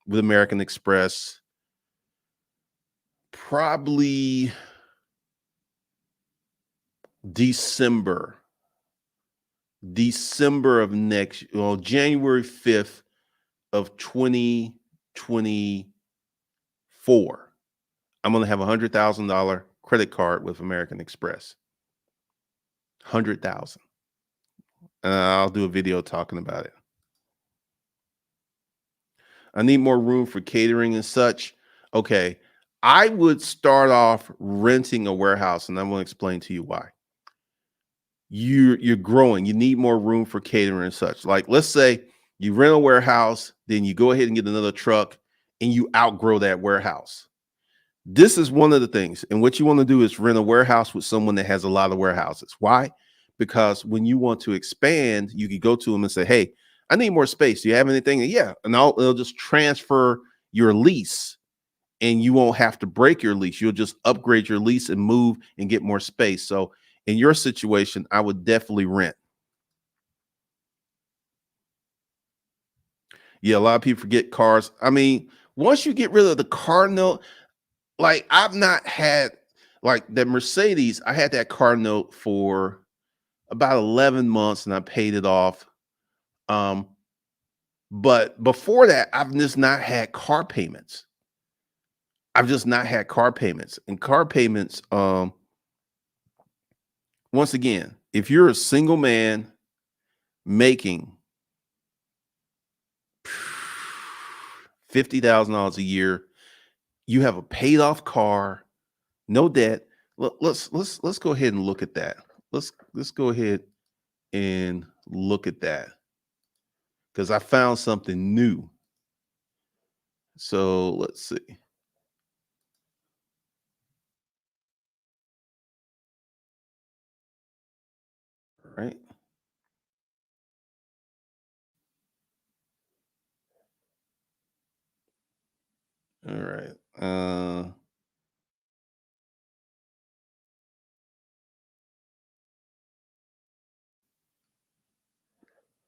with American Express probably December, December of next, well, January 5th of 2024. I'm gonna have $100,000 credit card with American Express. 100,000. I'll do a video talking about it. I need more room for catering and such. Okay. I would start off renting a warehouse, and I'm going to explain to you why. You're growing. You need more room for catering and such. Like, let's say you rent a warehouse, then you go ahead and get another truck, and you outgrow that warehouse. This is one of the things. And what you want to do is rent a warehouse with someone that has a lot of warehouses. Why? Because when you want to expand, you can go to them and say, "Hey, I need more space. Do you have anything?" And yeah, and they'll just transfer your lease, and you won't have to break your lease. You'll just upgrade your lease and move and get more space. So in your situation, I would definitely rent. Yeah, a lot of people forget cars. I mean, once you get rid of the car note, like I've not had like that Mercedes, I had that car note for about 11 months and I paid it off. Um, but before that, I've just not had car payments. I've just not had car payments. And car payments, once again, if you're a single man making $50,000 a year, you have a paid off car, no debt. Let's go ahead and look at that. Let's go ahead and look at that because I found something new. So let's see. All right. All right.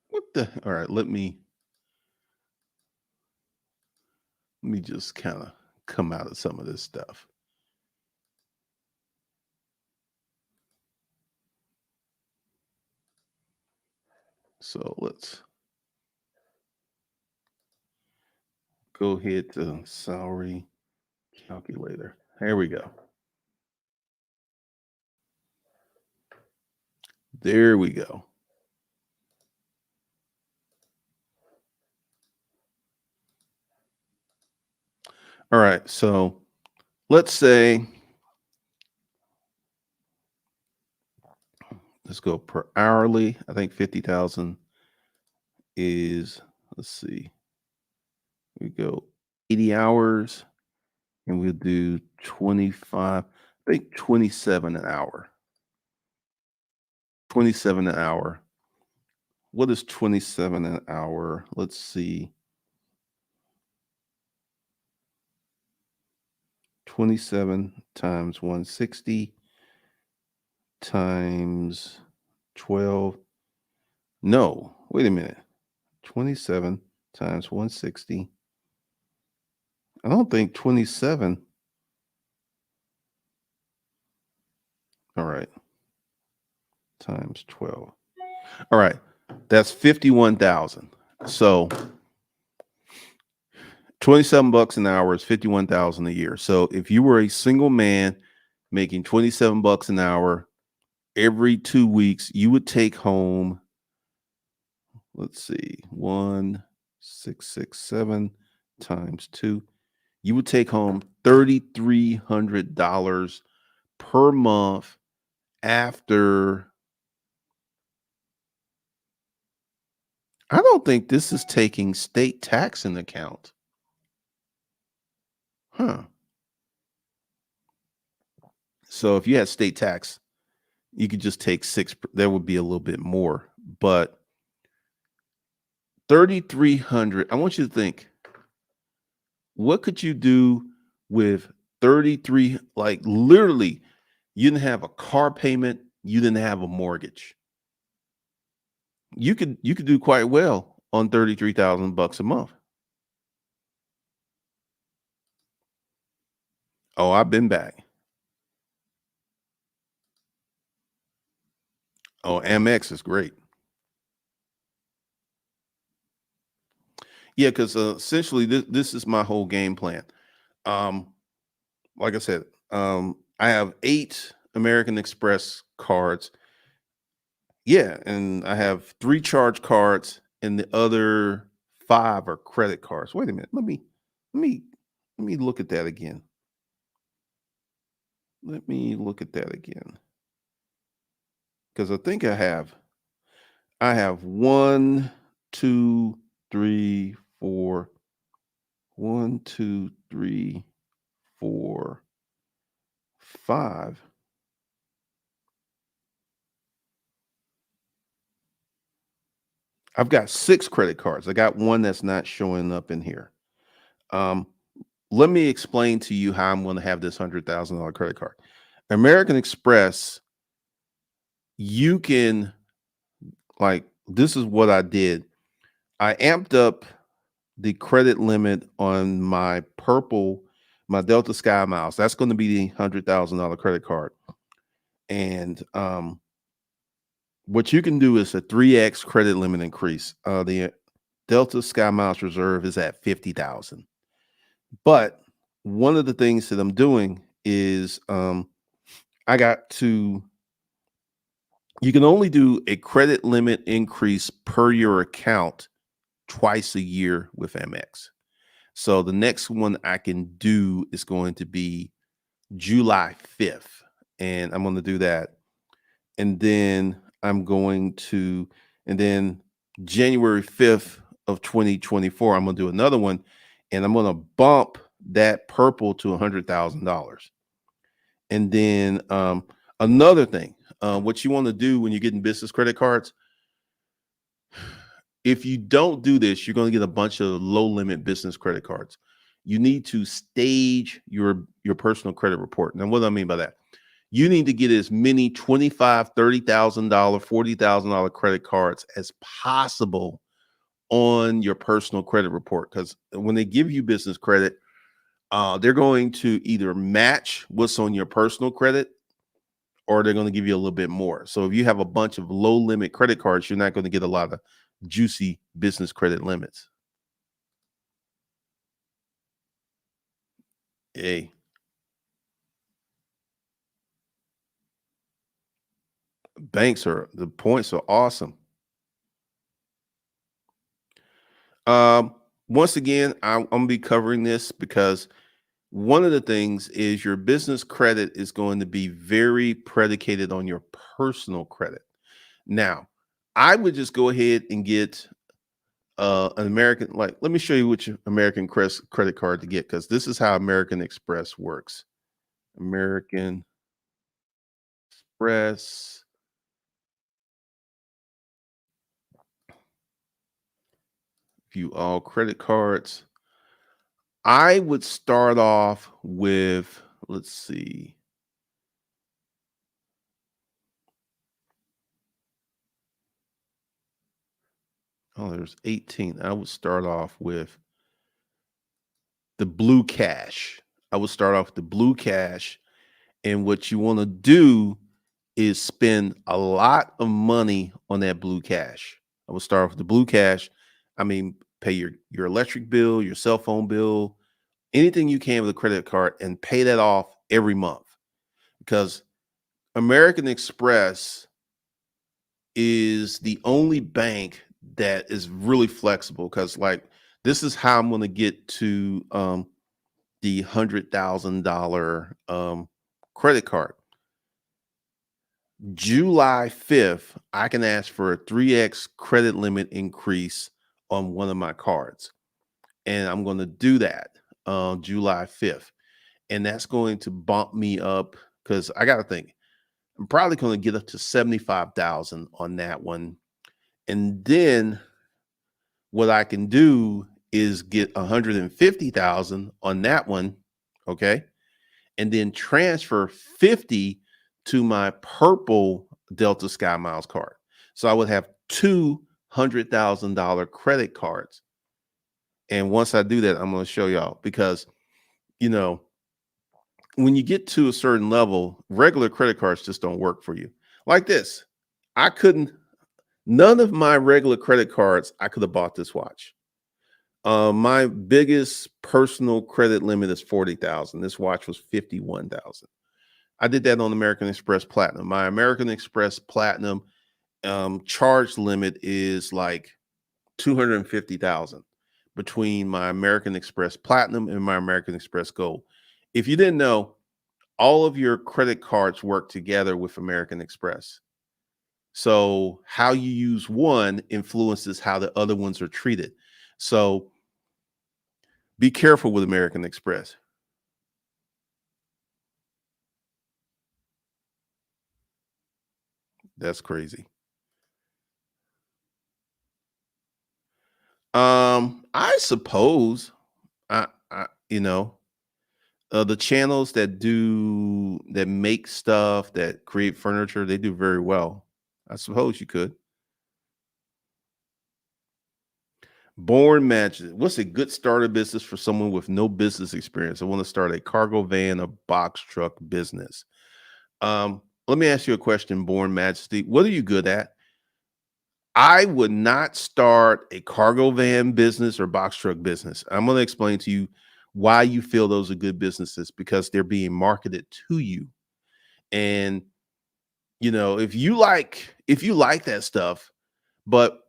What the all right, let me just kind of come out of some of this stuff. So let's go ahead to salary calculator. Here we go. There we go. All right. So let's say let's go per hourly. I think 50,000 is, let's see, we go 80 hours and we'll do 25, I think 27 an hour. 27 an hour. What is 27 an hour? Let's see. 27 times 160 times 12. No, wait a minute. 27 times 160. I don't think 27. All right. Times 12. All right. That's 51,000. So 27 bucks an hour is 51,000 a year. So if you were a single man making 27 bucks an hour every 2 weeks, you would take home, let's see, 1667 times 2. You would take home $3,300 per month after. I don't think this is taking state tax into account. Huh. So if you had state tax, you could just take six. There would be a little bit more, but 3,300. I want you to think, what could you do with 33? Like literally, you didn't have a car payment, you didn't have a mortgage. You could do quite well on 33,000 bucks a month. Oh, I've been back. Oh, Amex is great. Yeah, because essentially this is my whole game plan. Um, like I said, I have 8 American Express cards. Yeah, and I have 3 charge cards, and the other 5 are credit cards. Wait a minute. Let me let me look at that again. Let me look at that again. Because I think I have one, two, three, four, one, two, three, four, five. I've got 6 credit cards. I got one that's not showing up in here. Um, Let me explain to you how I'm going to have this $100,000 credit card. American Express, you can, like, this is what I did. I amped up the credit limit on my Delta Sky Miles. That's going to be the $100,000 credit card. And what you can do is a 3x credit limit increase. The Delta Sky Miles Reserve is at 50,000. But one of the things that I'm doing is I got to you can only do a credit limit increase per your account twice a year with MX. So the next one I can do is going to be July 5th. And I'm going to do that. And then I'm going to, and then January 5th of 2024, I'm going to do another one. And I'm going to bump that purple to $100,000. And then another thing, what you want to do when you're getting business credit cards, if you don't do this, you're going to get a bunch of low limit business credit cards. You need to stage your personal credit report. Now, what do I mean by that? You need to get as many $25,000, $30,000, $40,000 credit cards as possible on your personal credit report. Because when they give you business credit, they're going to either match what's on your personal credit or they're going to give you a little bit more. So if you have a bunch of low limit credit cards, you're not going to get a lot of juicy business credit limits. Hey, the points are awesome. Um, Once again, I'm gonna be covering this because one of the things is your business credit is going to be very predicated on your personal credit. Now, I would just go ahead and get an American, like, let me show you which American credit card to get because this is how American Express works. American Express. view all credit cards. I would start off with, let's see. Oh, there's 18. I would start off with the blue cash. I would start off with the blue cash. And what you want to do is spend a lot of money on that blue cash. I would start off with the blue cash. I mean, pay your electric bill, your cell phone bill, anything you can with a credit card, and pay that off every month. Because American Express is the only bank that is really flexible. Because like this is how I'm going to get to the $100,000 credit card. July 5th, I can ask for a 3x credit limit increase on one of my cards. And I'm going to do that on July 5th. And that's going to bump me up because I got to think I'm probably going to get up to 75,000 on that one. And then what I can do is get 150,000 on that one. Okay. And then transfer 50 to my purple Delta Sky Miles card. So I would have $200,000 credit cards. And once I do that, I'm going to show y'all because, you know, when you get to a certain level, regular credit cards just don't work for you. Like this, I couldn't, none of my regular credit cards, I could have bought this watch. My biggest personal credit limit is 40,000. This watch was 51,000. I did that on American Express Platinum. My American Express Platinum charge limit is like 250,000 between my American Express Platinum and my American Express Gold. If you didn't know, all of your credit cards work together with American Express. So how you use one influences how the other ones are treated. So be careful with American Express. That's crazy. I suppose I you know, the channels that make stuff, that create furniture, they do very well. I suppose you could. Born Magic. What's a good starter business for someone with no business experience? I want to start a cargo van, a box truck business. Let me ask you a question, Born Majesty. What are you good at? I would not start a cargo van business or box truck business. I'm going to explain to you why you feel those are good businesses because they're being marketed to you. And if you like that stuff, but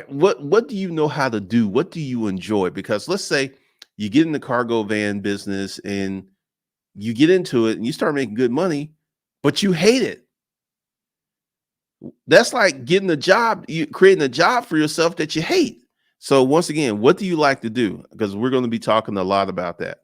what do you know how to do? What do you enjoy? Because let's say you get in the cargo van business and you get into it and you start making good money, but you hate it. That's like getting a job, you creating a job for yourself that you hate. So once again, what do you like to do? Because we're going to be talking a lot about that.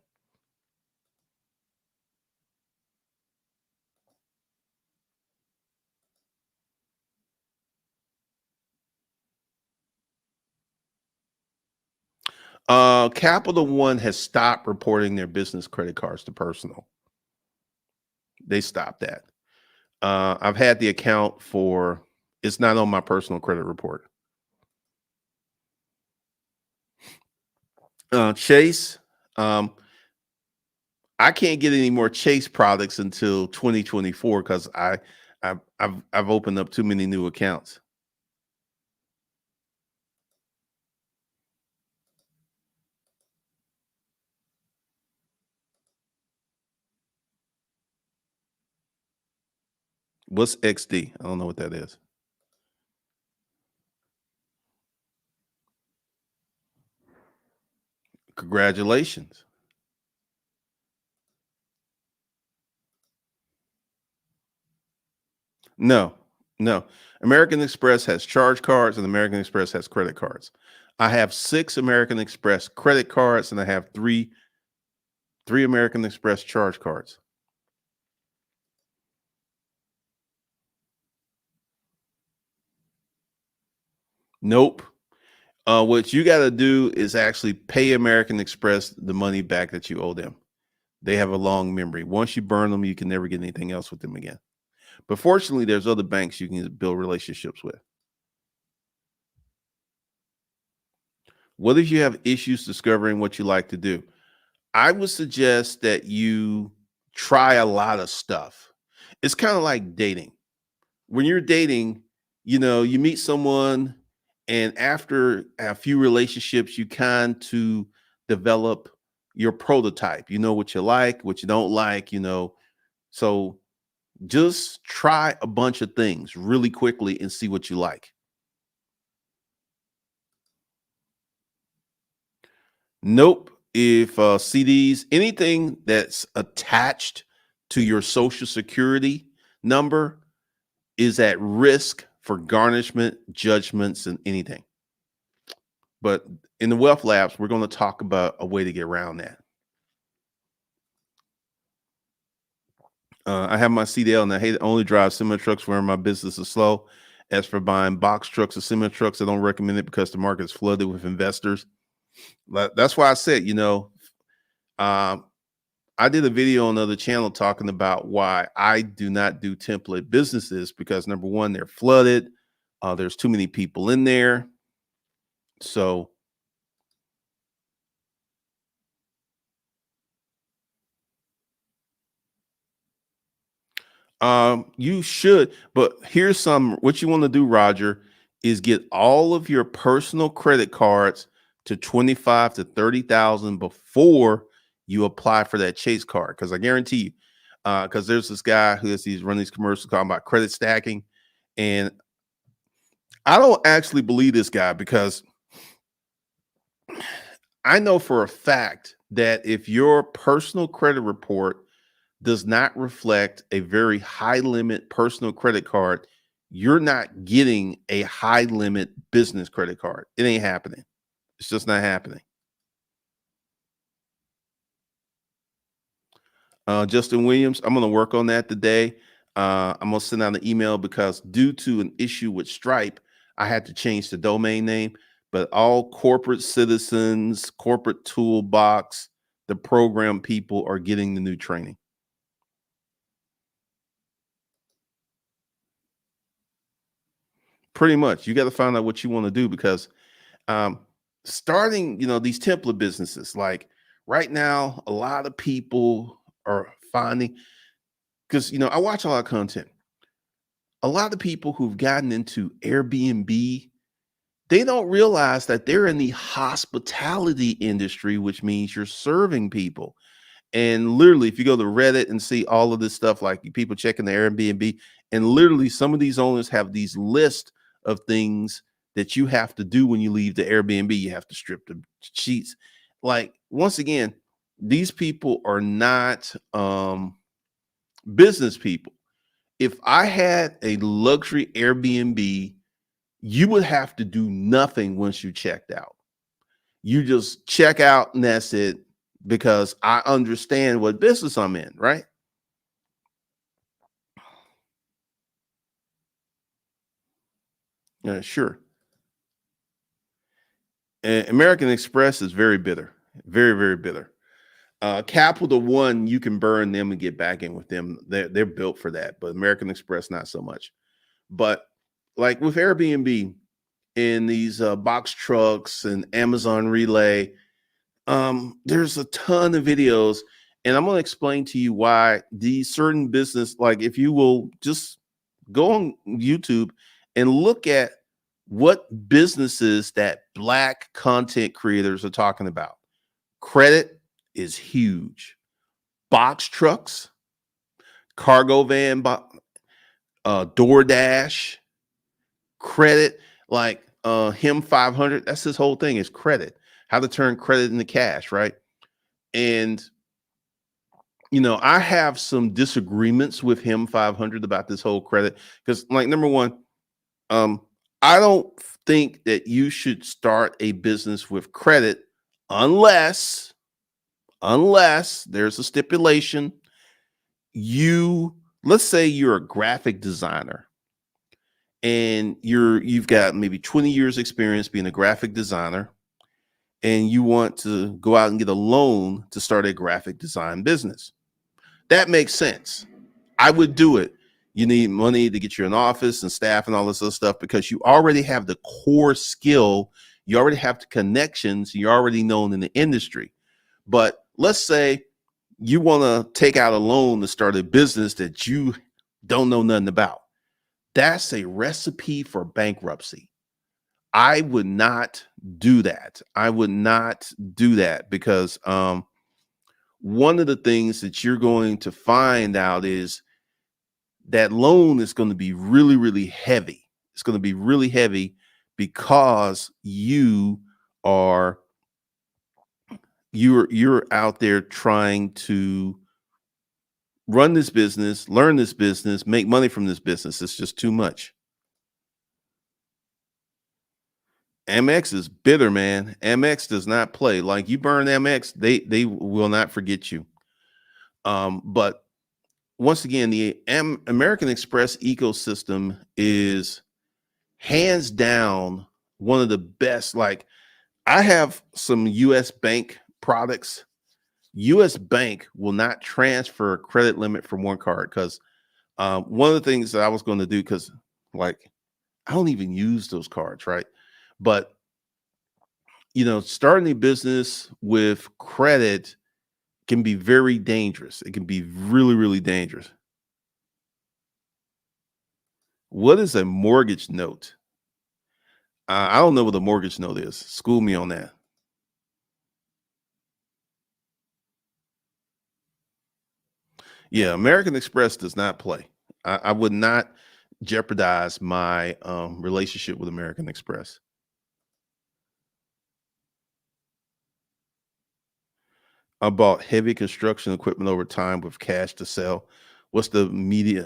Capital One has stopped reporting their business credit cards to personal. They stopped that. I've had the account for, it's not on my personal credit report. Chase, um, I can't get any more Chase products until 2024 because I've opened up too many new accounts. What's XD? I don't know what that is. Congratulations. No, no. American Express has charge cards and American Express has credit cards. I have 6 American Express credit cards and I have three American Express charge cards. Nope. What you got to do is actually pay American Express the money back that you owe them. They have a long memory. Once you burn them, you can never get anything else with them again. But fortunately, there's other banks you can build relationships with. What if you have issues discovering what you like to do? I would suggest that you try a lot of stuff. It's kind of like dating. When you're dating, you meet someone, and after a few relationships, you kind to develop your prototype. You know what you like, what you don't like. So just try a bunch of things really quickly and see what you like. Nope. If CDs, anything that's attached to your social security number is at risk for garnishment, judgments, and anything. But in the Wealth Labs, we're going to talk about a way to get around that. I have my CDL and I hate only drive semi trucks where my business is slow. As for buying box trucks or semi trucks, I don't recommend it because the market is flooded with investors. That's why I said, um, I did a video on another channel talking about why I do not do template businesses because number one, they're flooded. There's too many people in there. So you should, but here's some what you want to do, Roger, is get all of your personal credit cards to 25 to 30,000 before you apply for that Chase card. Cause I guarantee you, because there's this guy who has these run these commercials talking about credit stacking. And I don't actually believe this guy because I know for a fact that if your personal credit report does not reflect a very high limit personal credit card, you're not getting a high limit business credit card. It ain't happening. It's just not happening. Justin Williams, I'm going to work on that today. I'm going to send out an email because due to an issue with Stripe, I had to change the domain name. But all corporate citizens, corporate toolbox, the program people are getting the new training. Pretty much. You got to find out what you want to do because um, starting, these template businesses, like right now, a lot of people are finding because, I watch a lot of content. A lot of people who've gotten into Airbnb, they don't realize that they're in the hospitality industry, which means you're serving people. And literally, if you go to Reddit and see all of this stuff, like people checking the Airbnb, and literally some of these owners have these lists of things that you have to do when you leave the Airbnb. You have to strip the sheets. Like once again, these people are not business people. If I had a luxury Airbnb, you would have to do nothing once you checked out. You just check out and that's it because I understand what business I'm in, right? Yeah, sure. American Express is very bitter, very, very bitter. Capital One, you can burn them and get back in with them. They're built for that, but American Express, not so much. But like with Airbnb and these box trucks and Amazon Relay, there's a ton of videos, and I'm going to explain to you why these certain business, like if you will just go on YouTube and look at what businesses that black content creators are talking about. Credit is huge. Box trucks, cargo van, DoorDash, credit, like him 500. That's his whole thing is credit. How to turn credit into cash, right? And I have some disagreements with him 500 about this whole credit because, like, number one, um, I don't think that you should start a business with credit unless there's a stipulation. Let's say you're a graphic designer and you've got maybe 20 years experience being a graphic designer, and you want to go out and get a loan to start a graphic design business. That makes sense. I would do it. You need money to get you an office and staff and all this other stuff because you already have the core skill. You already have the connections. You're already known in the industry. But let's say you want to take out a loan to start a business that you don't know nothing about. That's a recipe for bankruptcy. I would not do that. I would not do that because one of the things that you're going to find out is that loan is going to be really, really heavy. It's going to be really heavy because are you're out there trying to run this business, learn this business, make money from this business. It's just too much. Amex is bitter, man. Amex does not play. Like you burn Amex, they will not forget you. But once again, the American Express ecosystem is hands down one of the best. Like I have some US Bank products. US Bank will not transfer a credit limit from one card because one of the things that I was going to do, because like I don't even use those cards, right? But starting a business with credit can be very dangerous. It can be really, really dangerous. What is a mortgage note? I don't know what a mortgage note is. School me on that. Yeah, American Express does not play. I would not jeopardize my relationship with American Express. I bought heavy construction equipment over time with cash to sell. What's the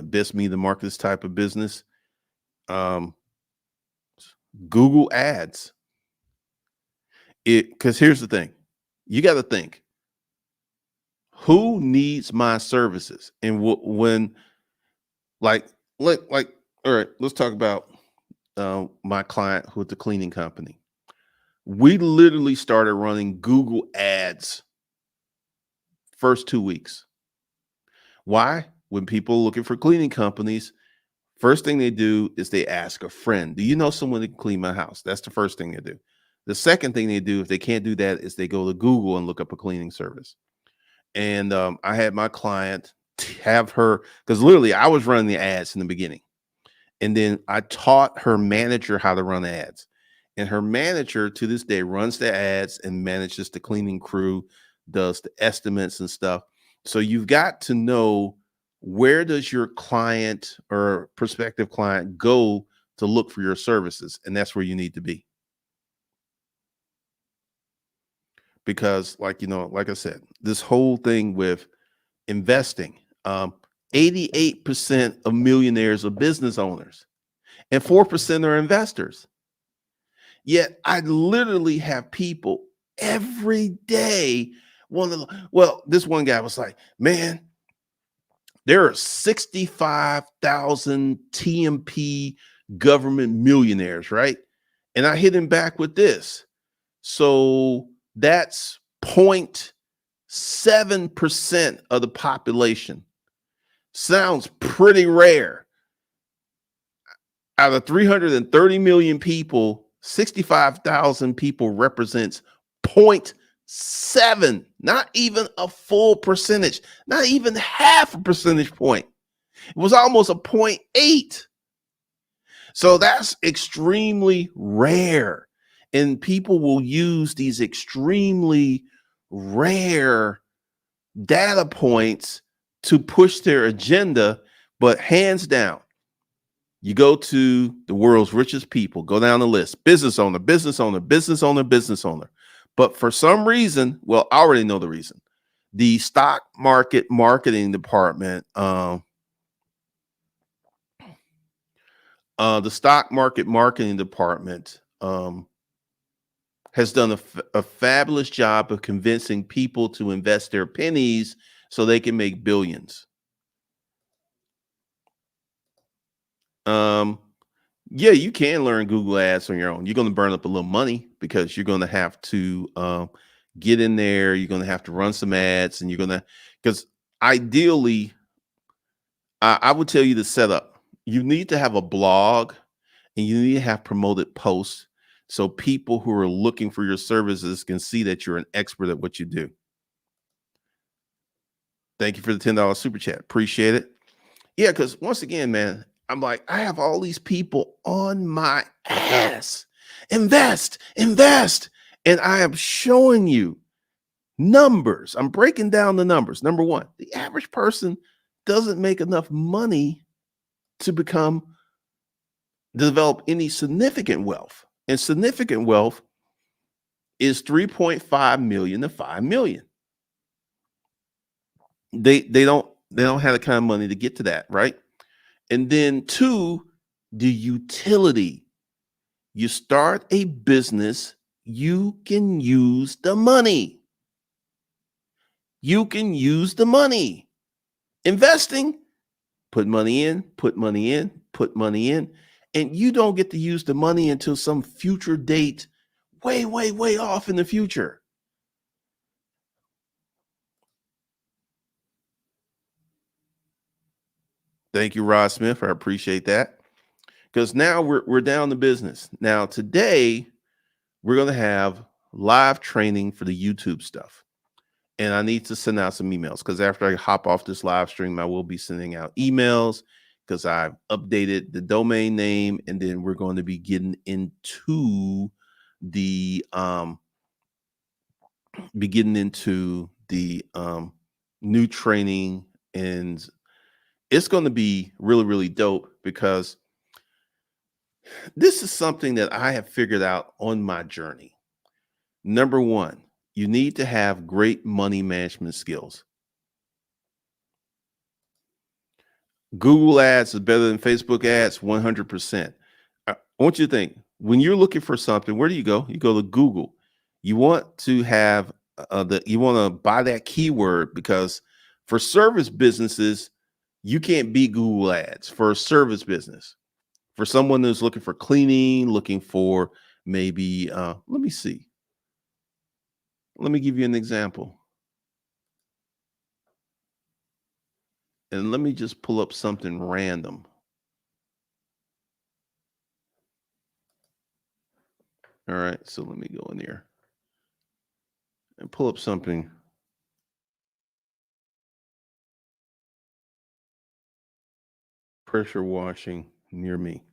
best media to market this type of business? Um, Google ads. Because here's the thing, you got to think, who needs my services? And when like like all right, let's talk about my client with the cleaning company. We literally started running Google ads first 2 weeks. Why? When people are looking for cleaning companies, first thing they do is they ask a friend, do you know someone that can clean my house? That's the first thing they do. The second thing they do, if they can't do that, is they go to Google and look up a cleaning service. And I had my client have her, because literally I was running the ads in the beginning. And then I taught her manager how to run ads. And her manager to this day runs the ads and manages the cleaning crew, does the estimates and stuff. So you've got to know, where does your client or prospective client go to look for your services? And that's where you need to be. Because like I said, this whole thing with investing, 88% of millionaires are business owners and 4% are investors. Yet I literally have people every day. This one guy was like, man, there are 65,000 TMP government millionaires, right? And I hit him back with this. So that's 0.7% of the population. Sounds pretty rare. Out of 330 million people, 65,000 people represents 0.7, not even a full percentage, not even half a percentage point. It was almost a 0.8. So that's extremely rare. And people will use these extremely rare data points to push their agenda. But hands down, you go to the world's richest people, go down the list, business owner, business owner, business owner, business owner. But for some reason, well, I already know the reason. The stock market marketing department, the stock market marketing department has done a fabulous job of convincing people to invest their pennies so they can make billions. Yeah, you can learn Google Ads on your own. You're going to burn up a little money because you're going to have to get in there. You're going to have to run some ads, and you're going to, because ideally, I would tell you to set up. You need to have a blog, and you need to have promoted posts so people who are looking for your services can see that you're an expert at what you do. Thank you for the $10 super chat. Appreciate it. Yeah, because once again, man, I'm like, I have all these people on my ass. Invest, invest. And I am showing you numbers. I'm breaking down the numbers. Number one, the average person doesn't make enough money to develop any significant wealth. And significant wealth is 3.5 million to 5 million. They don't have the kind of money to get to that, right? And then two, the utility. You start a business, you can use the money. You can use the money. Investing, put money in, put money in, put money in, and you don't get to use the money until some future date, way, way, way off in the future. Thank you, Rod Smith. I appreciate that. Because now we're down to business. Now, today, we're going to have live training for the YouTube stuff. And I need to send out some emails because after I hop off this live stream, I will be sending out emails because I've updated the domain name, and then we're going to be getting into the new training, and it's going to be really, really dope because this is something that I have figured out on my journey. Number one, you need to have great money management skills. Google ads is better than Facebook ads, 100%. I want you to think, when you're looking for something, where do you go? You go to Google. You want to have you want to buy that keyword because for service businesses, you can't beat Google ads for a service business. For someone who's looking for cleaning, looking for maybe, let me see. Let me give you an example. And let me just pull up something random. All right. So let me go in there and pull up something. Pressure washing near me.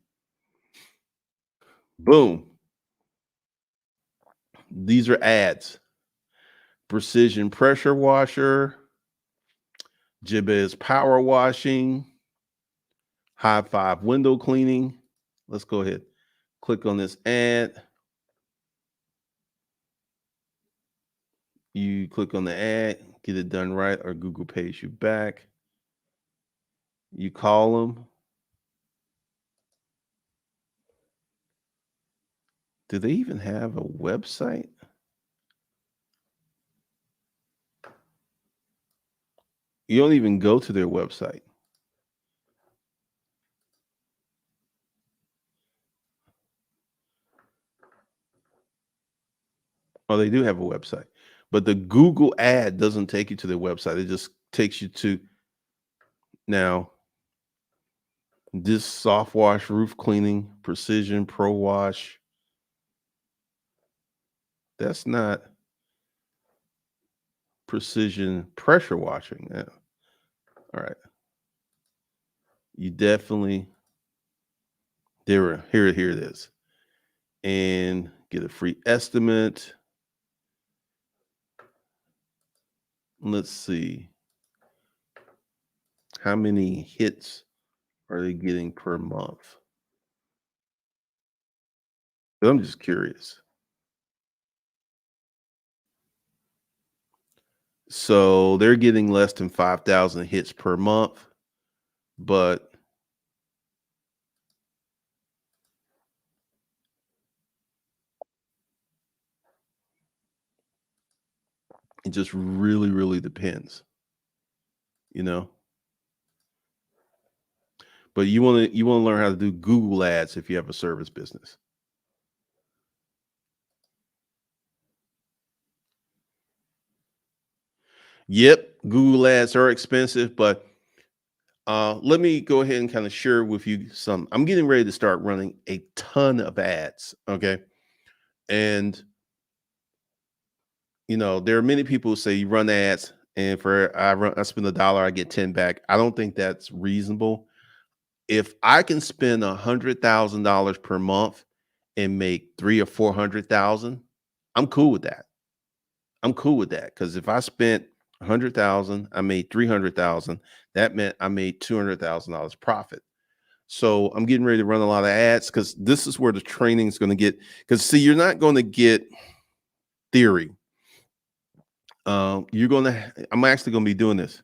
Boom. These are ads. Precision pressure washer, Jabez power washing, High Five window cleaning. Let's go ahead. Click on this ad. You click on the ad, get it done right, or Google pays you back. You call them. Do they even have a website? You don't even go to their website. Oh, they do have a website, but the Google ad doesn't take you to their website. It just takes you to now this soft wash roof cleaning, precision pro wash. That's not precision pressure washing. Yeah. All right. You definitely here it is. And get a free estimate. Let's see. How many hits are they getting per month? I'm just curious. So they're getting less than 5,000 hits per month, but it just really, really depends, you know? but you want to learn how to do Google ads if you have a service business. Yep, Google ads are expensive, but let me go ahead and kind of share with you some. I'm getting ready to start running a ton of ads. Okay. And, there are many people who say you run ads and I spend $1, I get 10 back. I don't think that's reasonable. If I can spend $100,000 per month and make three or 400,000, I'm cool with that. I'm cool with that because if I spent 100,000, I made 300,000. That meant I made $200,000 profit. So I'm getting ready to run a lot of ads because this is where the training is going to get. Because see, you're not going to get theory. You're going to. I'm actually going to be doing this.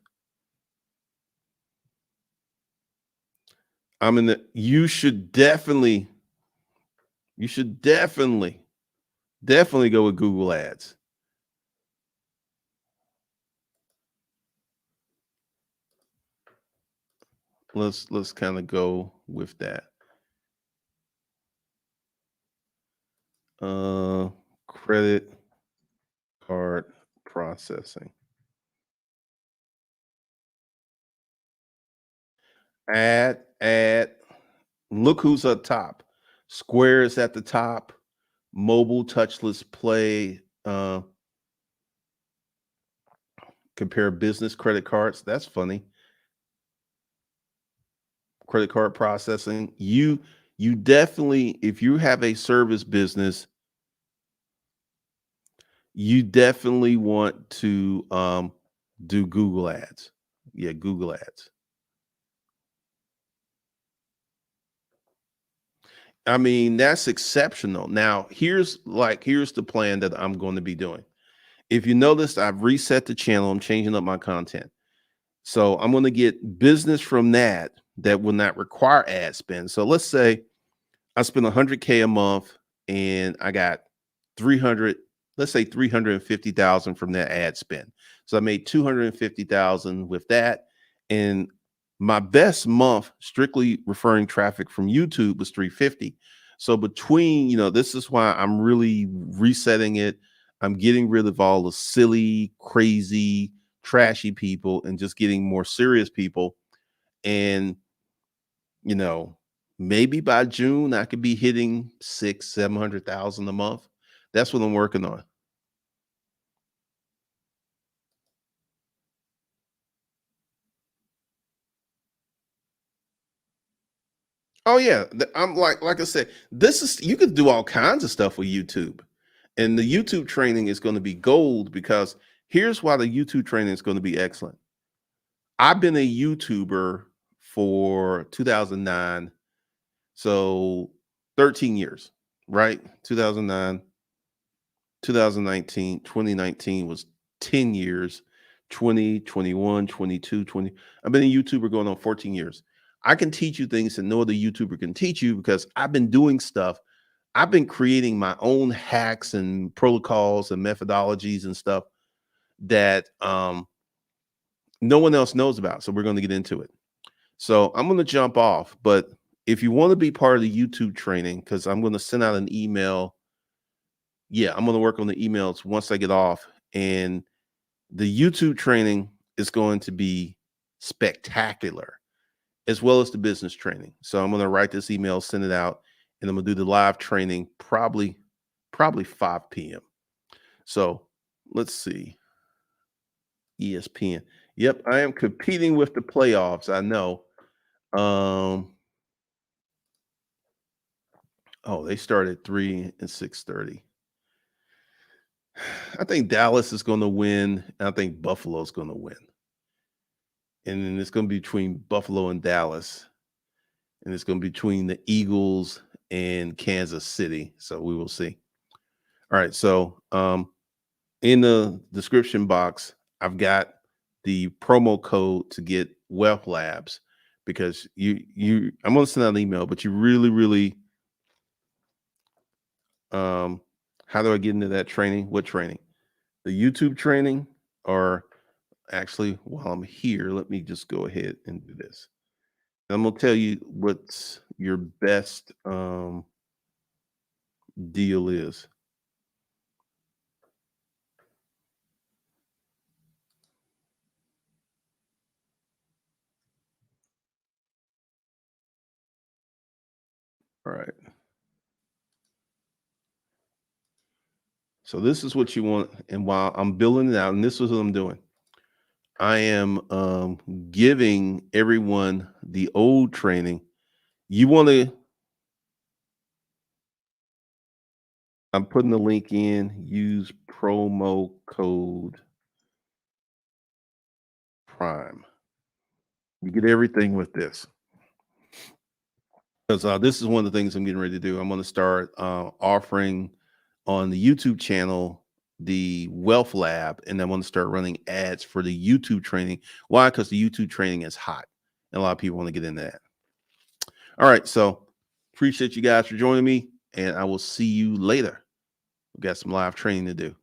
I'm in the. You should definitely go with Google Ads. Let's kind of go with that. Uh, Credit card processing. Ad. Look who's up top. Square is at the top. Mobile touchless play. Compare business credit cards. That's funny. Credit card processing. You definitely, if you have a service business, you definitely want to do Google Ads. Yeah, Google Ads. I mean, that's exceptional. Now, here's the plan that I'm going to be doing. If you noticed, I've reset the channel. I'm changing up my content. So I'm going to get business from that will not require ad spend. So let's say I spend 100K a month and I got 300, let's say 350,000 from that ad spend. So I made 250,000 with that. And my best month strictly referring traffic from YouTube was 350. So between, this is why I'm really resetting it. I'm getting rid of all the silly, crazy, trashy people and just getting more serious people. And you know, maybe by June I could be hitting 700,000 a month. That's what I'm working on. Oh yeah, I'm like I said, this is you could do all kinds of stuff with YouTube, and the YouTube training is going to be gold because here's why the YouTube training is going to be excellent. I've been a YouTuber for 2009, so 13 years, right? 2009, 2019, 2019 was 10 years, 20, 21, 22, 20. I've been a YouTuber going on 14 years. I can teach you things that no other YouTuber can teach you because I've been doing stuff. I've been creating my own hacks and protocols and methodologies and stuff that no one else knows about. So we're going to get into it. So I'm going to jump off. But if you want to be part of the YouTube training, because I'm going to send out an email. Yeah, I'm going to work on the emails once I get off. And the YouTube training is going to be spectacular, as well as the business training. So I'm going to write this email, send it out, and I'm going to do the live training probably 5 p.m. So let's see. ESPN. Yep, I am competing with the playoffs. I know. Um, oh, they start at 3 and 6:30. I think Dallas is going to win. I think Buffalo's going to win. And then it's going to be between Buffalo and Dallas. And it's going to be between the Eagles and Kansas City. So we will see. All right. So in the description box, I've got the promo code to get Wealth Labs because I'm going to send out an email, but you really how do I get into that training? What training? The YouTube training, or actually while I'm here, let me just go ahead and do this. I'm gonna tell you what's your best deal is. All right. So this is what you want. And while I'm building it out, and this is what I'm doing, I am giving everyone the old training. You want to, I'm putting the link in, use promo code Prime. You get everything with this. Because this is one of the things I'm getting ready to do. I'm going to start offering on the YouTube channel the Wealth Lab, and I'm going to start running ads for the YouTube training. Why? Because the YouTube training is hot, and a lot of people want to get into that. All right, so appreciate you guys for joining me, and I will see you later. We've got some live training to do.